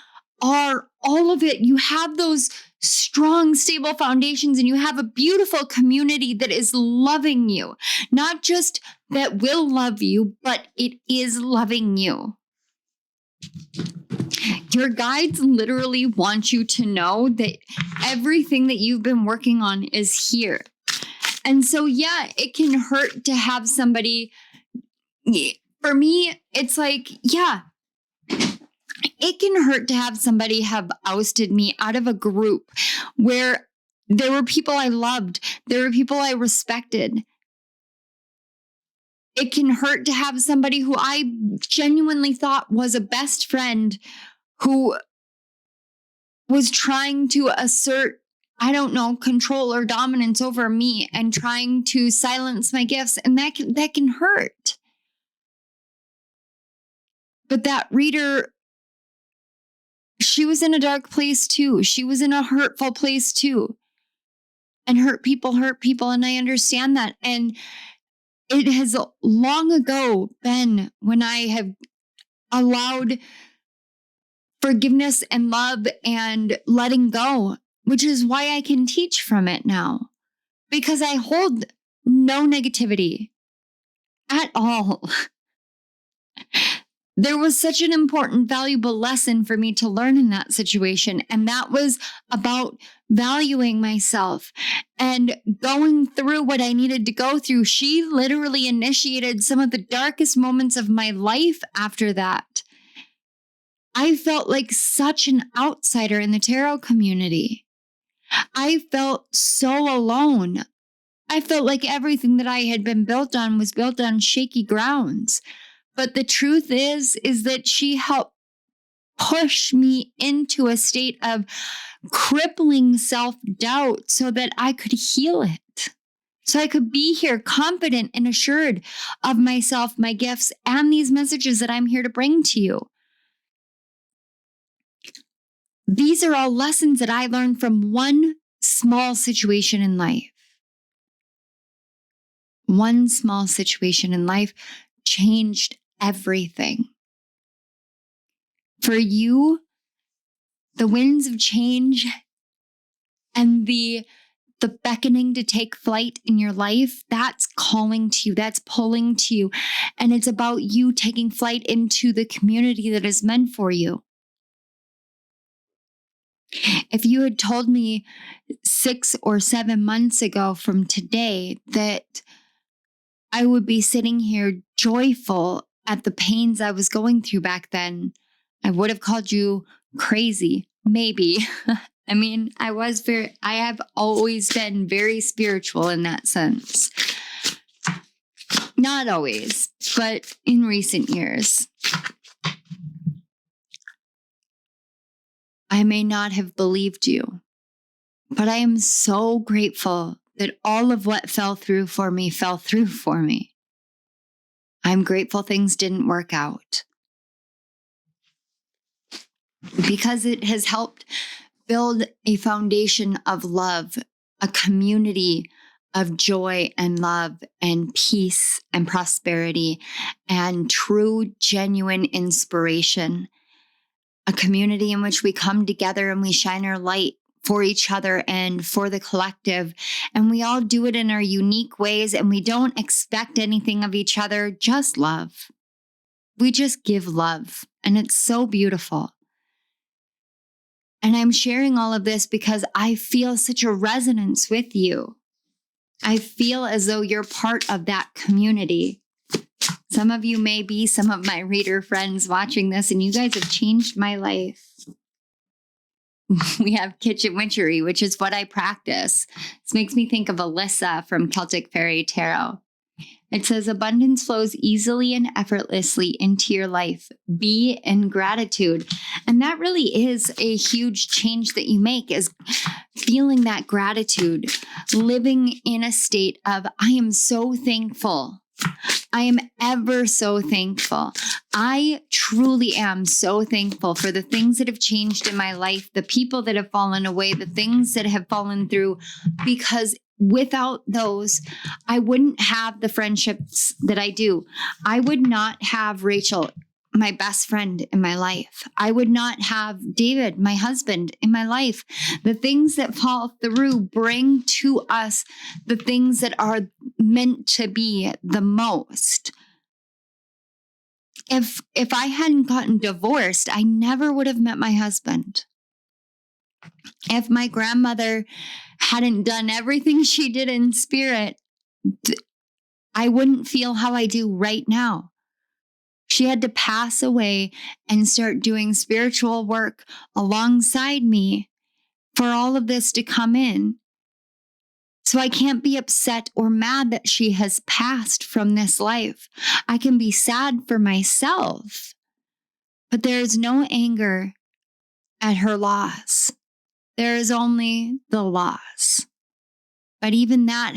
Speaker 1: are all of it. You have those strong, stable foundations, and you have a beautiful community that is loving you. Not just that will love you, but it is loving you. Your guides literally want you to know that everything that you've been working on is here. And so, yeah, it can hurt to have somebody, for me, it's like, yeah, it can hurt to have somebody have ousted me out of a group where there were people I loved, there were people I respected. It can hurt to have somebody who I genuinely thought was a best friend who was trying to assert, I don't know, control or dominance over me and trying to silence my gifts. And that can hurt. But that reader, she was in a dark place too. She was in a hurtful place too. And hurt people. And I understand that. And it has long ago been when I have allowed forgiveness and love and letting go which is why I can teach from it now, because I hold no negativity at all. There was such an important, valuable lesson for me to learn in that situation. And that was about valuing myself and going through what I needed to go through. She literally initiated some of the darkest moments of my life after that. I felt like such an outsider in the tarot community. I felt so alone. I felt like everything that I had been built on was built on shaky grounds. But the truth is that she helped push me into a state of crippling self-doubt so that I could heal it. So I could be here confident and assured of myself, my gifts, and these messages that I'm here to bring to you. These are all lessons that I learned from one small situation in life. One small situation in life changed everything. For you, the winds of change and the beckoning to take flight in your life, that's calling to you, that's pulling to you. And it's about you taking flight into the community that is meant for you. If you had told me 6 or 7 months ago from today that I would be sitting here joyful at the pains I was going through back then, I would have called you crazy, maybe. I mean, I have always been very spiritual in that sense. Not always, but in recent years. I may not have believed you, but I am so grateful that all of what fell through for me fell through for me. I'm grateful things didn't work out, because it has helped build a foundation of love, a community of joy and love and peace and prosperity and true, genuine inspiration. A community in which we come together and we shine our light for each other and for the collective. And we all do it in our unique ways, and we don't expect anything of each other, just love. We just give love, and it's so beautiful. And I'm sharing all of this because I feel such a resonance with you. I feel as though you're part of that community. Some of you may be some of my reader friends watching this, and you guys have changed my life. We have kitchen witchery, which is what I practice. This makes me think of Alyssa from Celtic Fairy Tarot. It says, abundance flows easily and effortlessly into your life. Be in gratitude. And that really is a huge change that you make, is feeling that gratitude, living in a state of, I am so thankful. I am ever so thankful. I truly am so thankful for the things that have changed in my life, the people that have fallen away, the things that have fallen through, because without those, I wouldn't have the friendships that I do. I would not have Rachel, my best friend in my life. I would not have David, my husband, in my life. The things that fall through bring to us the things that are meant to be the most. If I hadn't gotten divorced, I never would have met my husband. If my grandmother hadn't done everything she did in spirit, I wouldn't feel how I do right now. She had to pass away and start doing spiritual work alongside me for all of this to come in. So I can't be upset or mad that she has passed from this life. I can be sad for myself, but there is no anger at her loss. There is only the loss. But even that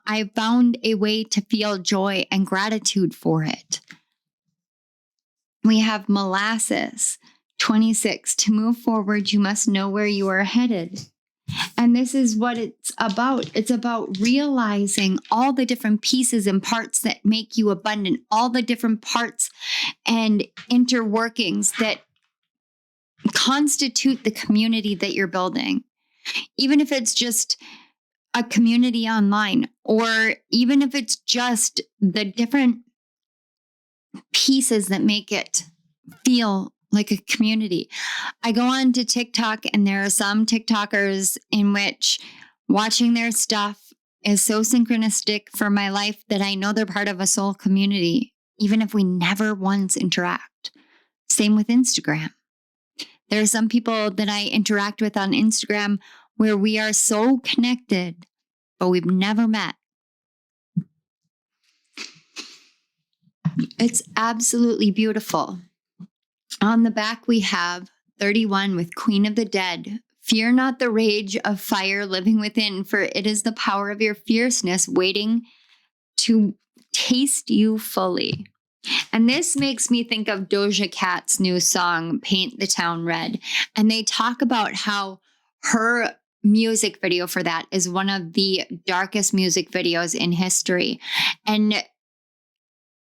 Speaker 1: I've found a way to feel joy and gratitude for it. We have molasses, 26. To move forward, you must know where you are headed. And this is what it's about. It's about realizing all the different pieces and parts that make you abundant, all the different parts and interworkings that constitute the community that you're building. even if it's just a community online, or even if it's just the different pieces that make it feel like a community. I go on to TikTok, and there are some TikTokers in which watching their stuff is so synchronistic for my life that I know they're part of a soul community, even if we never once interact. Same with Instagram. There are some people that I interact with on Instagram where we are so connected, but we've never met. It's absolutely beautiful. On the back, we have 31 with Queen of the Dead. Fear not the rage of fire living within, for it is the power of your fierceness waiting to taste you fully. And this makes me think of Doja Cat's new song, Paint the Town Red. And they talk about how her music video for that is one of the darkest music videos in history. And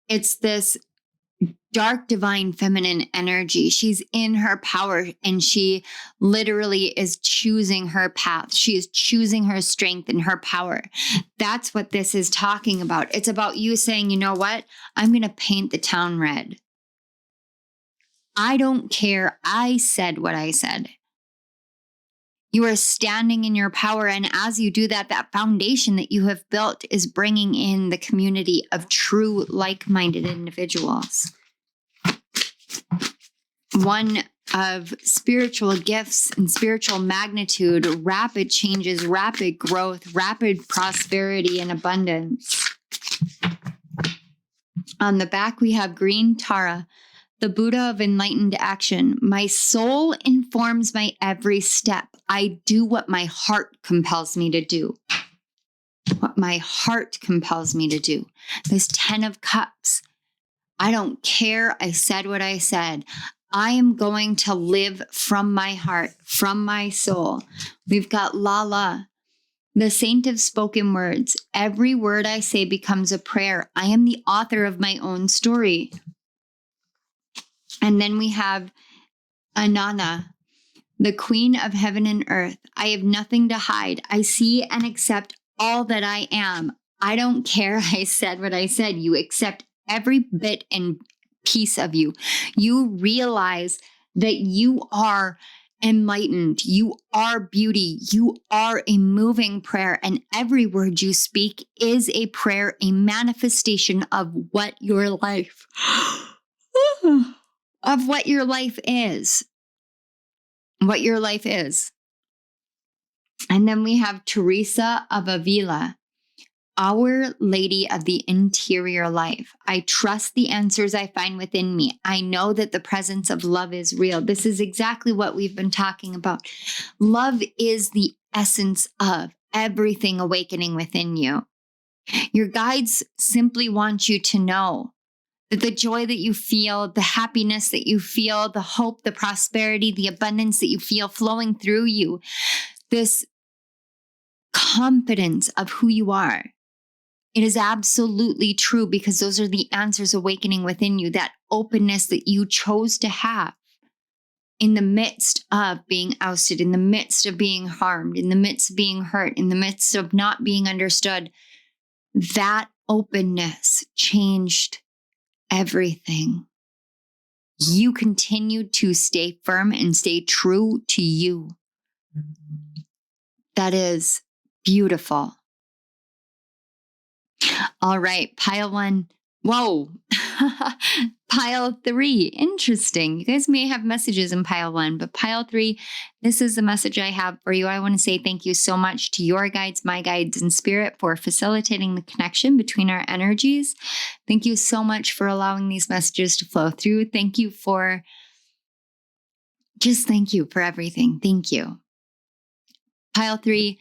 Speaker 1: it's this dark, divine, feminine energy. She's in her power, and she literally is choosing her path. She is choosing her strength and her power. That's what this is talking about. It's about you saying, you know what? I'm going to paint the town red. I don't care. I said what I said. You are standing in your power. And as you do that, that foundation that you have built is bringing in the community of true like-minded individuals. One of spiritual gifts and spiritual magnitude, rapid changes, rapid growth, rapid prosperity and abundance. On the back, we have Green Tara, the Buddha of enlightened action. My soul informs my every step. I do what my heart compels me to do. What my heart compels me to do. This 10 of Cups. I don't care. I said what I said. I am going to live from my heart, from my soul. We've got Lala, the saint of spoken words. Every word I say becomes a prayer. I am the author of my own story. And then we have Anana, the queen of heaven and earth. I have nothing to hide. I see and accept all that I am. I don't care. I said what I said. You accept every bit and piece of you. You realize that you are enlightened. You are beauty. You are a moving prayer. And every word you speak is a prayer, a manifestation of what your life of what your life is. What your life is. And then we have Teresa of Avila, Our Lady of the Interior Life. I trust the answers I find within me. I know that the presence of love is real. This is exactly what we've been talking about. Love is the essence of everything awakening within you. Your guides simply want you to know that the joy that you feel, the happiness that you feel, the hope, the prosperity, the abundance that you feel flowing through you, this confidence of who you are, it is absolutely true, because those are the answers awakening within you, that openness that you chose to have in the midst of being ousted, in the midst of being harmed, in the midst of being hurt, in the midst of not being understood. That openness changed everything. You continue to stay firm and stay true to you. That is beautiful. All right, pile 1. Whoa. Pile 3. Interesting. You guys may have messages in pile 1, but pile 3, this is the message I have for you. I want to say thank you so much to your guides, my guides, and spirit for facilitating the connection between our energies. Thank you so much for allowing these messages to flow through. Thank you for everything. Thank you. Pile 3.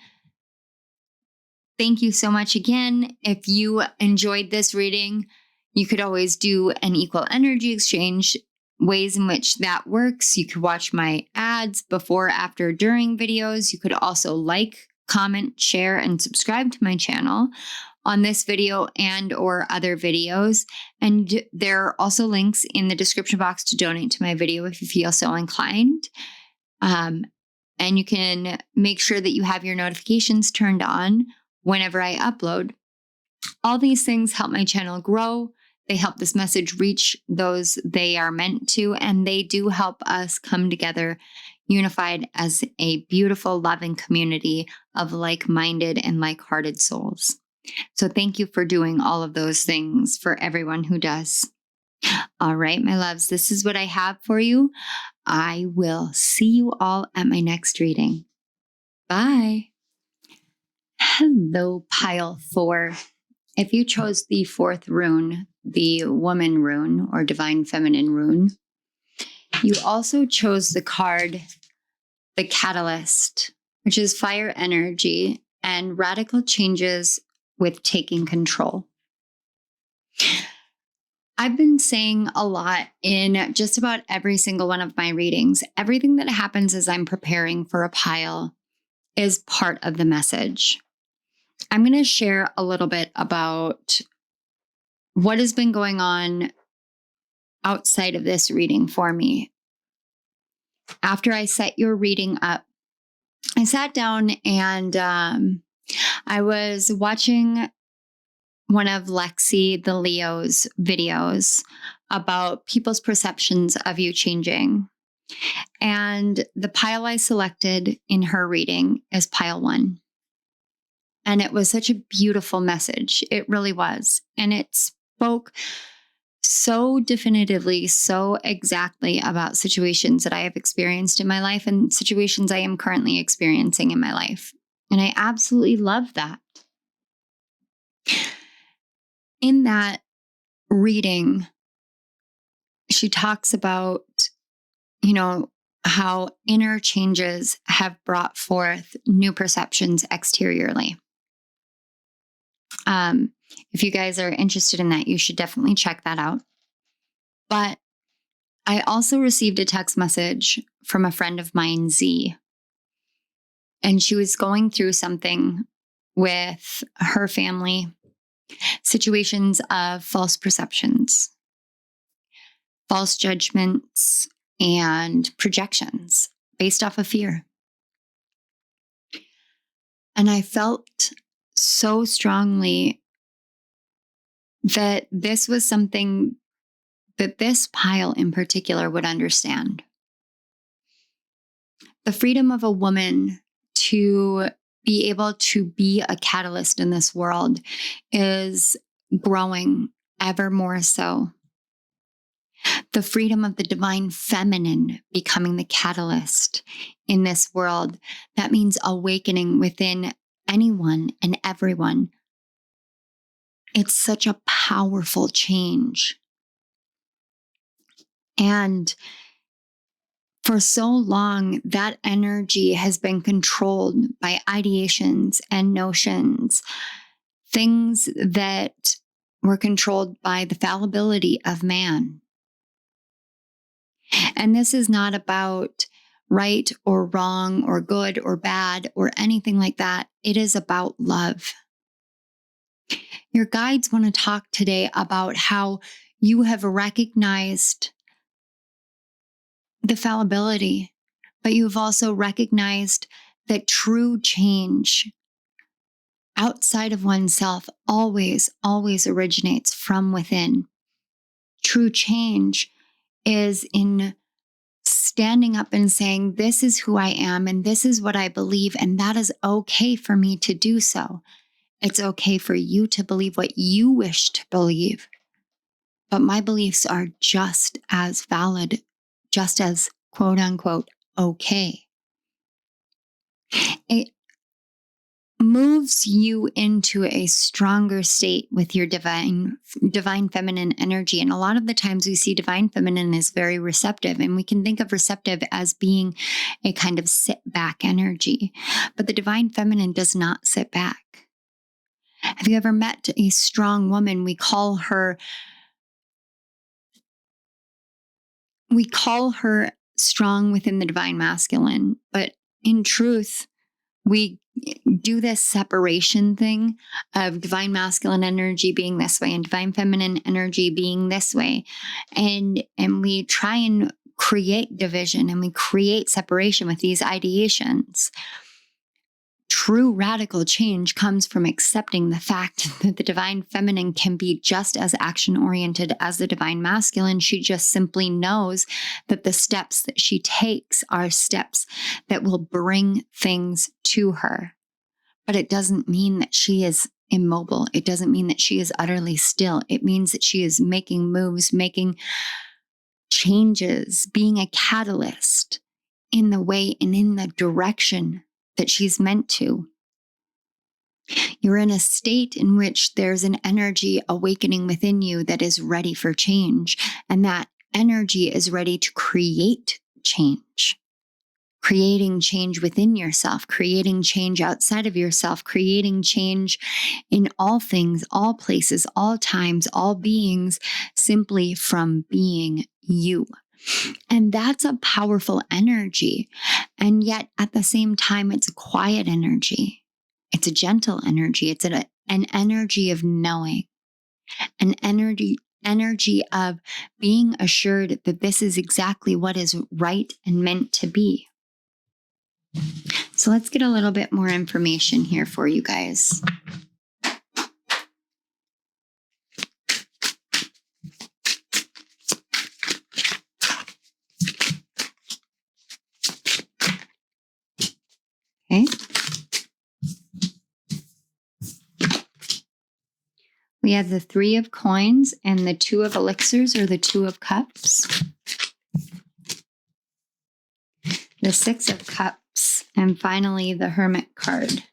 Speaker 1: Thank you so much again. If you enjoyed this reading, you could always do an equal energy exchange, ways in which that works. You could watch my ads before, after, during videos. You could also like, comment, share, and subscribe to my channel on this video and or other videos. And there are also links in the description box to donate to my video if you feel so inclined. And you can make sure that you have your notifications turned on whenever I upload. All these things help my channel grow. They help this message reach those they are meant to, and they do help us come together unified as a beautiful, loving community of like-minded and like-hearted souls. So thank you for doing all of those things for everyone who does. All right, my loves, this is what I have for you. I will see you all at my next reading. Bye. Hello, pile 4. If you chose the 4th rune, the woman rune or divine feminine rune, you also chose the card, the catalyst, which is fire energy and radical changes with taking control. I've been saying a lot in just about every single one of my readings. Everything that happens as I'm preparing for a pile is part of the message. I'm going to share a little bit about what has been going on outside of this reading for me. After I set your reading up, I sat down and I was watching one of Lexi, the Leo's videos about people's perceptions of you changing. And the pile I selected in her reading is pile 1. And it was such a beautiful message. It really was. And it spoke so definitively, so exactly about situations that I have experienced in my life and situations I am currently experiencing in my life. And I absolutely love that. In that reading, she talks about, how inner changes have brought forth new perceptions exteriorly. If you guys are interested in that, you should definitely check that out. But I also received a text message from a friend of mine, Z, and she was going through something with her family, situations of false perceptions, false judgments, and projections based off of fear. And I felt so strongly that this was something that this pile in particular would understand. The freedom of a woman to be able to be a catalyst in this world is growing ever more so. The freedom of the divine feminine becoming the catalyst in this world, that means awakening within anyone and everyone. It's such a powerful change. And for so long, that energy has been controlled by ideations and notions, things that were controlled by the fallibility of man. And this is not about right or wrong or good or bad or anything like that. It is about love. Your guides want to talk today about how you have recognized the fallibility, but you've also recognized that true change outside of oneself always originates from within. True change is in standing up and saying, this is who I am and this is what I believe, and that is okay for me to do so. It's okay for you to believe what you wish to believe. But my beliefs are just as valid, just as quote unquote okay. It moves you into a stronger state with your divine feminine energy. And a lot of the times we see divine feminine as very receptive, and we can think of receptive as being a kind of sit back energy. But the divine feminine does not sit back. Have you ever met a strong woman? We call her strong within the divine masculine, but in truth, we do this separation thing of divine masculine energy being this way and divine feminine energy being this way. And we try and create division and we create separation with these ideations. True radical change comes from accepting the fact that the divine feminine can be just as action-oriented as the divine masculine. She just simply knows that the steps that she takes are steps that will bring things to her. But it doesn't mean that she is immobile. It doesn't mean that she is utterly still. It means that she is making moves, making changes, being a catalyst in the way and in the direction that she's meant to. You're in a state in which there's an energy awakening within you that is ready for change. And that energy is ready to create change. Creating change within yourself, creating change outside of yourself, creating change in all things, all places, all times, all beings, simply from being you. And that's a powerful energy. And yet at the same time, it's a quiet energy. It's a gentle energy. It's an energy of knowing, an energy of being assured that this is exactly what is right and meant to be. So let's get a little bit more information here for you guys. Okay. We have the 3 of coins and the 2 of elixirs, or the 2 of cups. The 6 of cups, and finally the hermit card.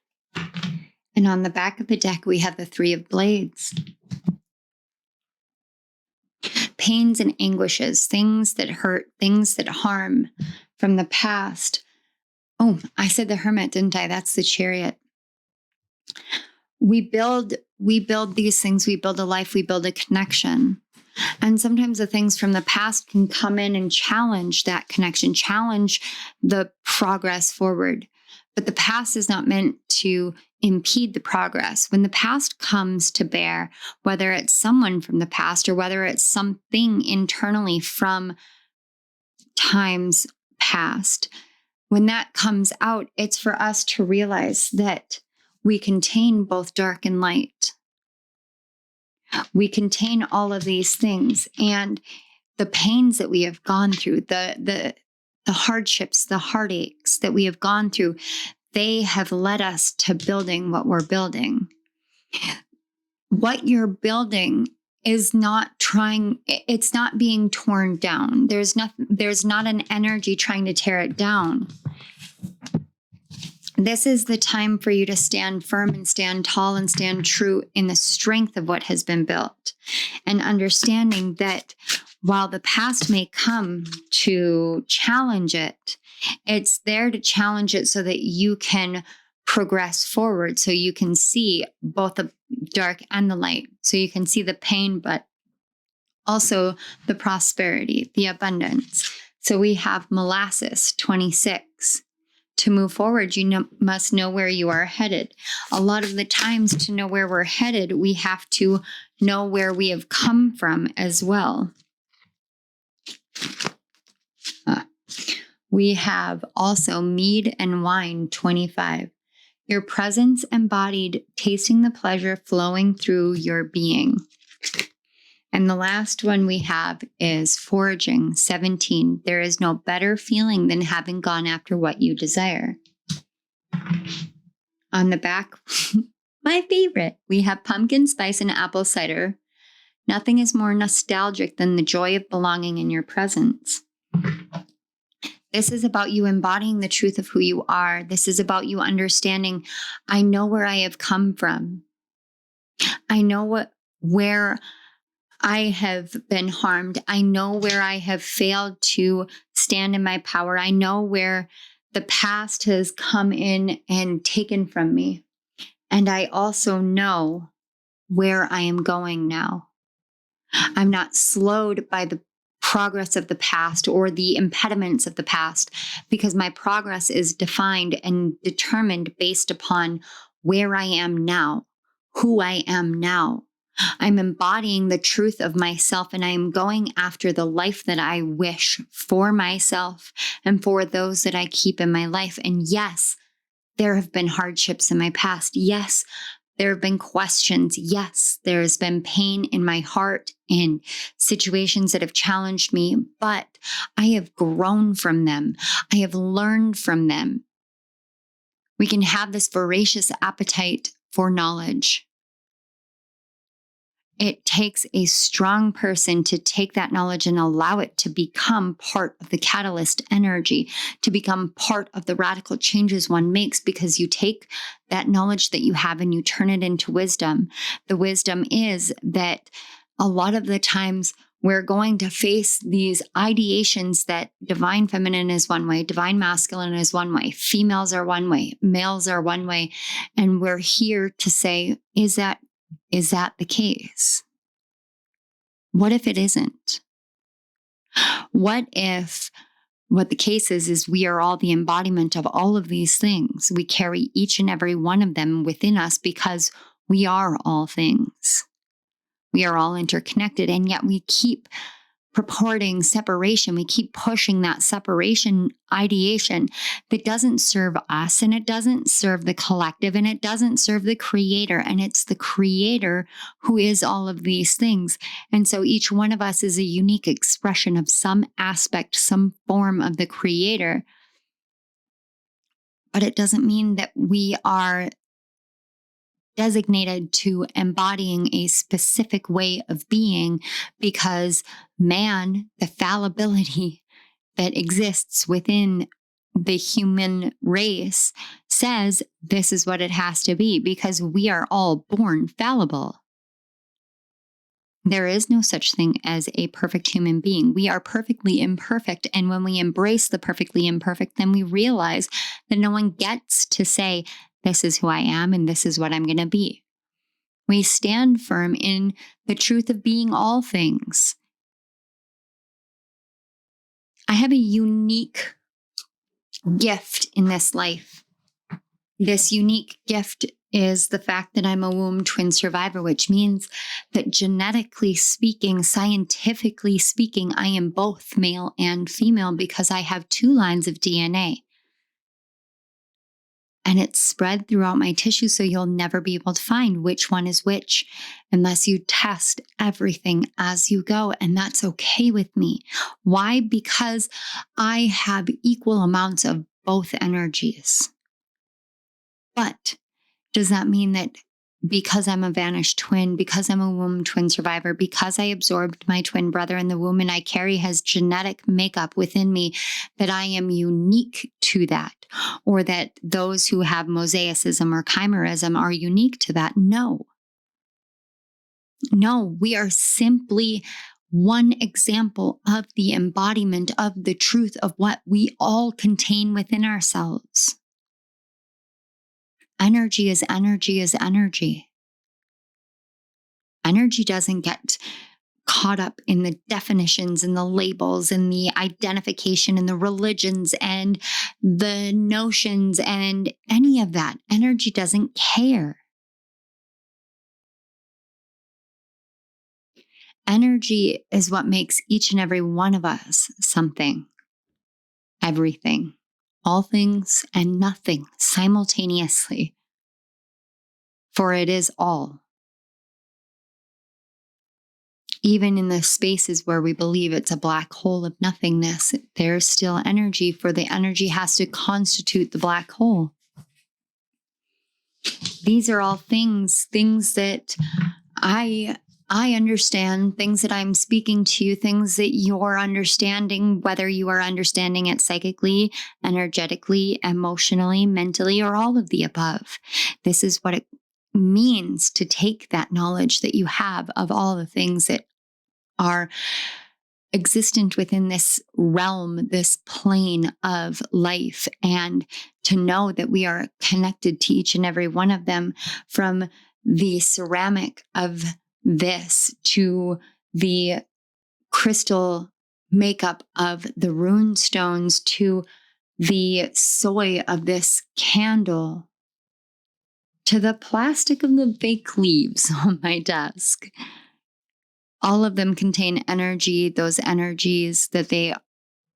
Speaker 1: And on the back of the deck, we have the 3 of blades. Pains and anguishes, things that hurt, things that harm from the past. Oh, I said the hermit, didn't I? That's the chariot. We build these things. We build a life. We build a connection. And sometimes the things from the past can come in and challenge that connection, challenge the progress forward. But the past is not meant to impede the progress. When the past comes to bear, whether it's someone from the past or whether it's something internally from times past, when that comes out, it's for us to realize that we contain both dark and light. We contain all of these things, and the pains that we have gone through, the hardships, the heartaches that we have gone through, they have led us to building what we're building. What you're building is it's not being torn down. There's not an energy trying to tear it down. This is the time for you to stand firm and stand tall and stand true in the strength of what has been built, and understanding that while the past may come to challenge it, it's there to challenge it so that you can progress forward, so you can see both the dark and the light, so you can see the pain, but also the prosperity, the abundance. So we have molasses 26. To move forward, you must know where you are headed. A lot of the times, to know where we're headed, we have to know where we have come from as well. We have also mead and wine 25. Your presence embodied, tasting the pleasure flowing through your being. And the last one we have is foraging 17. There is no better feeling than having gone after what you desire. On the back, my favorite, we have pumpkin spice and apple cider. Nothing is more nostalgic than the joy of belonging in your presence. This is about you embodying the truth of who you are. This is about you understanding, I know where I have come from. I know where I have been harmed. I know where I have failed to stand in my power. I know where the past has come in and taken from me. And I also know where I am going now. I'm not slowed by the progress of the past or the impediments of the past, because my progress is defined and determined based upon where I am now, who I am now. I'm embodying the truth of myself, and I am going after the life that I wish for myself and for those that I keep in my life. And yes, there have been hardships in my past. Yes, there have been questions. Yes, there has been pain in my heart in situations that have challenged me, but I have grown from them. I have learned from them. We can have this voracious appetite for knowledge. It takes a strong person to take that knowledge and allow it to become part of the catalyst energy, to become part of the radical changes one makes, because you take that knowledge that you have and you turn it into wisdom. The wisdom is that a lot of the times we're going to face these ideations that divine feminine is one way, divine masculine is one way, females are one way, males are one way. And we're here to say, is that the case? What if it isn't? What if what the case is we are all the embodiment of all of these things? We carry each and every one of them within us because we are all things. We are all interconnected, and yet we keep purporting separation. We keep pushing that separation ideation that doesn't serve us, and it doesn't serve the collective, and it doesn't serve the creator. And it's the creator who is all of these things. And so each one of us is a unique expression of some aspect, some form of the creator. But it doesn't mean that we are designated to embodying a specific way of being, because man, the fallibility that exists within the human race, says this is what it has to be, because we are all born fallible. There is no such thing as a perfect human being. We are perfectly imperfect. And when we embrace the perfectly imperfect, then we realize that no one gets to say, this is who I am and this is what I'm going to be. We stand firm in the truth of being all things. I have a unique gift in this life. This unique gift is the fact that I'm a womb twin survivor, which means that genetically speaking, scientifically speaking, I am both male and female because I have two lines of DNA. And it's spread throughout my tissue, so you'll never be able to find which one is which unless you test everything as you go. And that's okay with me. Why? Because I have equal amounts of both energies. But does that mean that because I'm a vanished twin, because I'm a womb twin survivor, because I absorbed my twin brother in the womb and I carry his genetic makeup within me, that I am unique to that? Or that those who have mosaicism or chimerism are unique to that? No. No, we are simply one example of the embodiment of the truth of what we all contain within ourselves. Energy is energy is energy. Energy doesn't get caught up in the definitions and the labels and the identification and the religions and the notions and any of that. Energy doesn't care. Energy is what makes each and every one of us something, everything, all things and nothing simultaneously. For it is all. Even in the spaces where we believe it's a black hole of nothingness, there's still energy, for the energy has to constitute the black hole. These are all things that I understand, things that I'm speaking to, things that you're understanding, whether you are understanding it psychically, energetically, emotionally, mentally, or all of the above. This is what it means to take that knowledge that you have of all the things that are existent within this realm, this plane of life, and to know that we are connected to each and every one of them, from the ceramic of this to the crystal makeup of the rune stones to the soy of this candle, to the plastic of the fake leaves on my desk. All of them contain energy. Those energies that they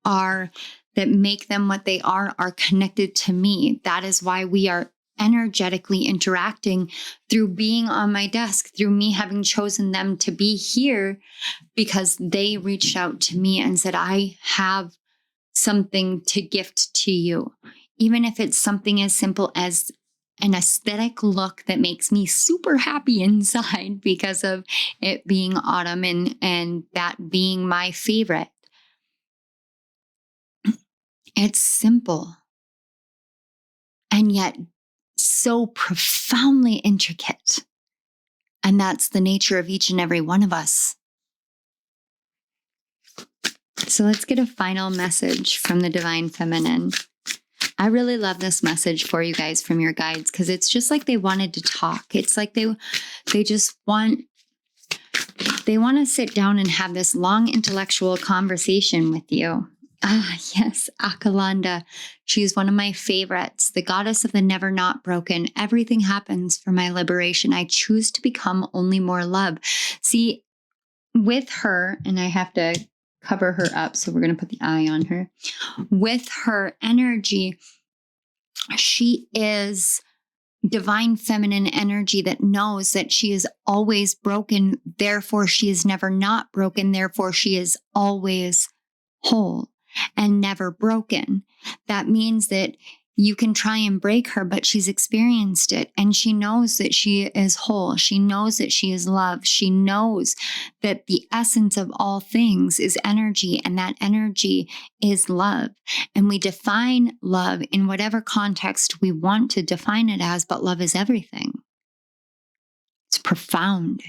Speaker 1: are, that make them what they are connected to me. That is why we are energetically interacting through being on my desk, through me having chosen them to be here, because they reached out to me and said, I have something to gift to you. Even if it's something as simple as an aesthetic look that makes me super happy inside because of it being autumn and that being my favorite. It's simple and yet so profoundly intricate. And that's the nature of each and every one of us. So let's get a final message from the Divine Feminine. I really love this message for you guys from your guides, because it's just like they wanted to talk. It's like they just want to sit down and have this long intellectual conversation with you. Ah, yes, Akalanda. She's one of my favorites, the goddess of the never not broken. Everything happens for my liberation. I choose to become only more love. See, with her, and I have to cover her up, so we're going to put the eye on her. With her energy, she is divine feminine energy that knows that she is always broken. Therefore, she is never not broken. Therefore, she is always whole and never broken. That means that you can try and break her, but she's experienced it. And she knows that she is whole. She knows that she is love. She knows that the essence of all things is energy, and that energy is love. And we define love in whatever context we want to define it as, but love is everything. It's profound.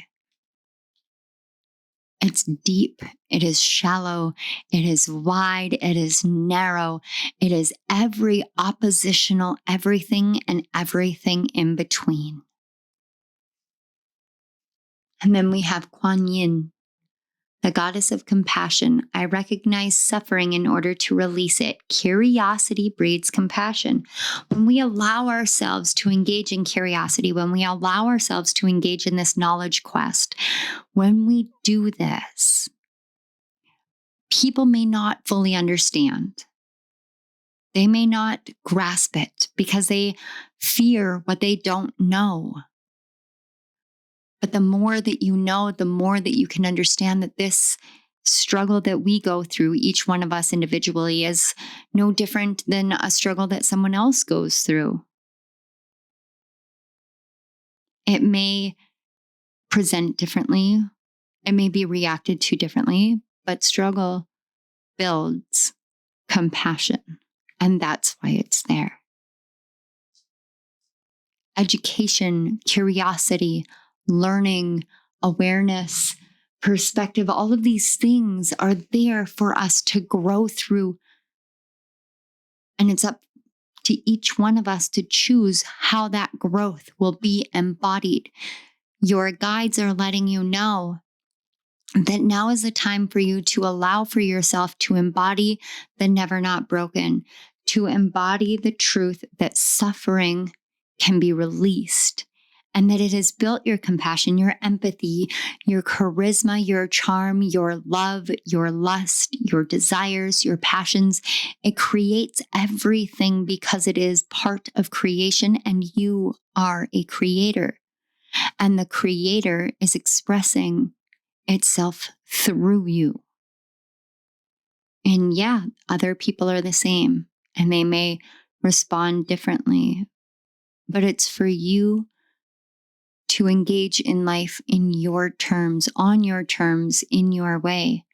Speaker 1: It's deep, it is shallow, it is wide, it is narrow, it is every oppositional everything and everything in between. And then we have Kuan Yin, the goddess of compassion. I recognize suffering in order to release it. Curiosity breeds compassion. When we allow ourselves to engage in curiosity, when we allow ourselves to engage in this knowledge quest, when we do this, people may not fully understand. They may not grasp it because they fear what they don't know. But the more that you know, the more that you can understand that this struggle that we go through, each one of us individually, is no different than a struggle that someone else goes through. It may present differently. It may be reacted to differently, but struggle builds compassion. And that's why it's there. Education, curiosity, learning, awareness, perspective, all of these things are there for us to grow through. And it's up to each one of us to choose how that growth will be embodied. Your guides are letting you know that now is the time for you to allow for yourself to embody the never not broken, to embody the truth that suffering can be released, and that it has built your compassion, your empathy, your charisma, your charm, your love, your lust, your desires, your passions. It creates everything because it is part of creation, and you are a creator. And the creator is expressing itself through you. And yeah, other people are the same, and they may respond differently, but it's for you to engage in life in your terms, on your terms, in your way.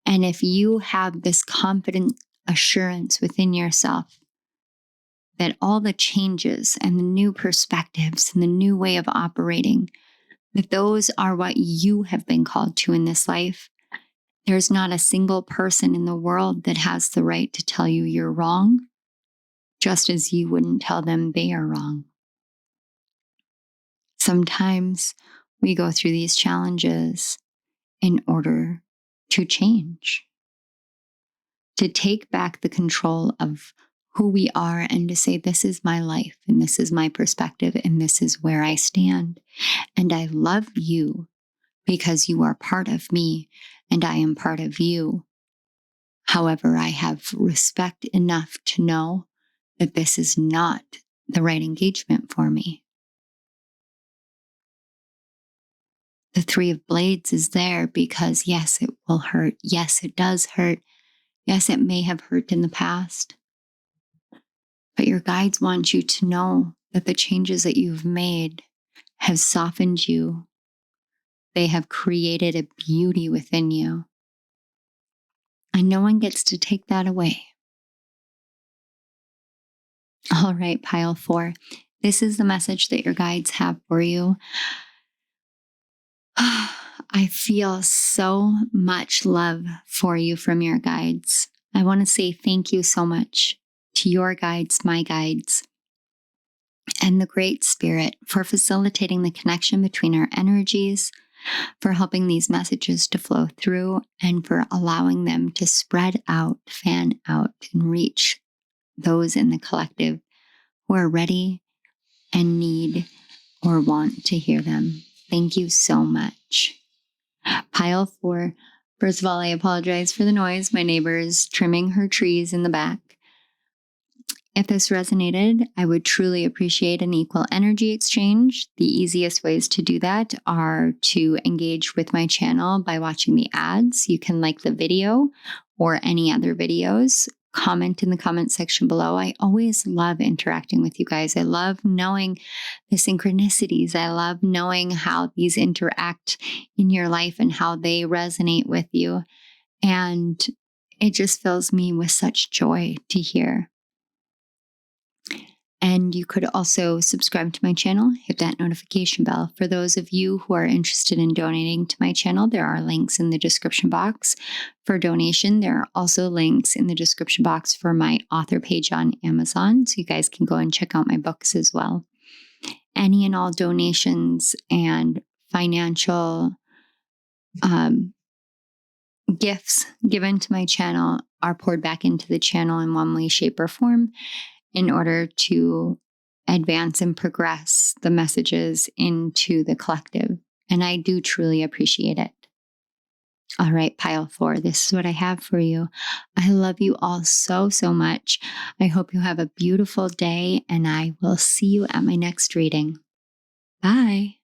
Speaker 1: And if you have this confident assurance within yourself that all the changes and the new perspectives and the new way of operating, that those are what you have been called to in this life, there's not a single person in the world that has the right to tell you you're wrong, just as you wouldn't tell them they are wrong. Sometimes we go through these challenges in order to change, to take back the control of who we are and to say, this is my life and this is my perspective and this is where I stand. And I love you because you are part of me and I am part of you. However, I have respect enough to know that this is not the right engagement for me. The Three of Blades is there because yes, it will hurt. Yes, it does hurt. Yes, it may have hurt in the past. But your guides want you to know that the changes that you've made have softened you. They have created a beauty within you. And no one gets to take that away. All right, pile 4. This is the message that your guides have for you. I feel so much love for you from your guides. I want to say thank you so much to your guides, my guides, and the Great Spirit for facilitating the connection between our energies, for helping these messages to flow through, and for allowing them to spread out, fan out, and reach those in the collective who are ready and need or want to hear them. Thank you so much. Pile 4. First of all, I apologize for the noise. My neighbor is trimming her trees in the back. If this resonated, I would truly appreciate an equal energy exchange. The easiest ways to do that are to engage with my channel by watching the ads. You can like the video or any other videos. Comment in the comment section below. I always love interacting with you guys. I love knowing the synchronicities. I love knowing how these interact in your life and how they resonate with you. And it just fills me with such joy to hear. And you could also subscribe to my channel, hit that notification bell. For those of you who are interested in donating to my channel, there are links in the description box for donation. There are also links in the description box for my author page on Amazon, so you guys can go and check out my books as well. Any and all donations and financial gifts given to my channel are poured back into the channel in one way, shape, or form, in order to advance and progress the messages into the collective. And I do truly appreciate it. All right, pile 4, this is what I have for you. I love you all so, so much. I hope you have a beautiful day, and I will see you at my next reading. Bye.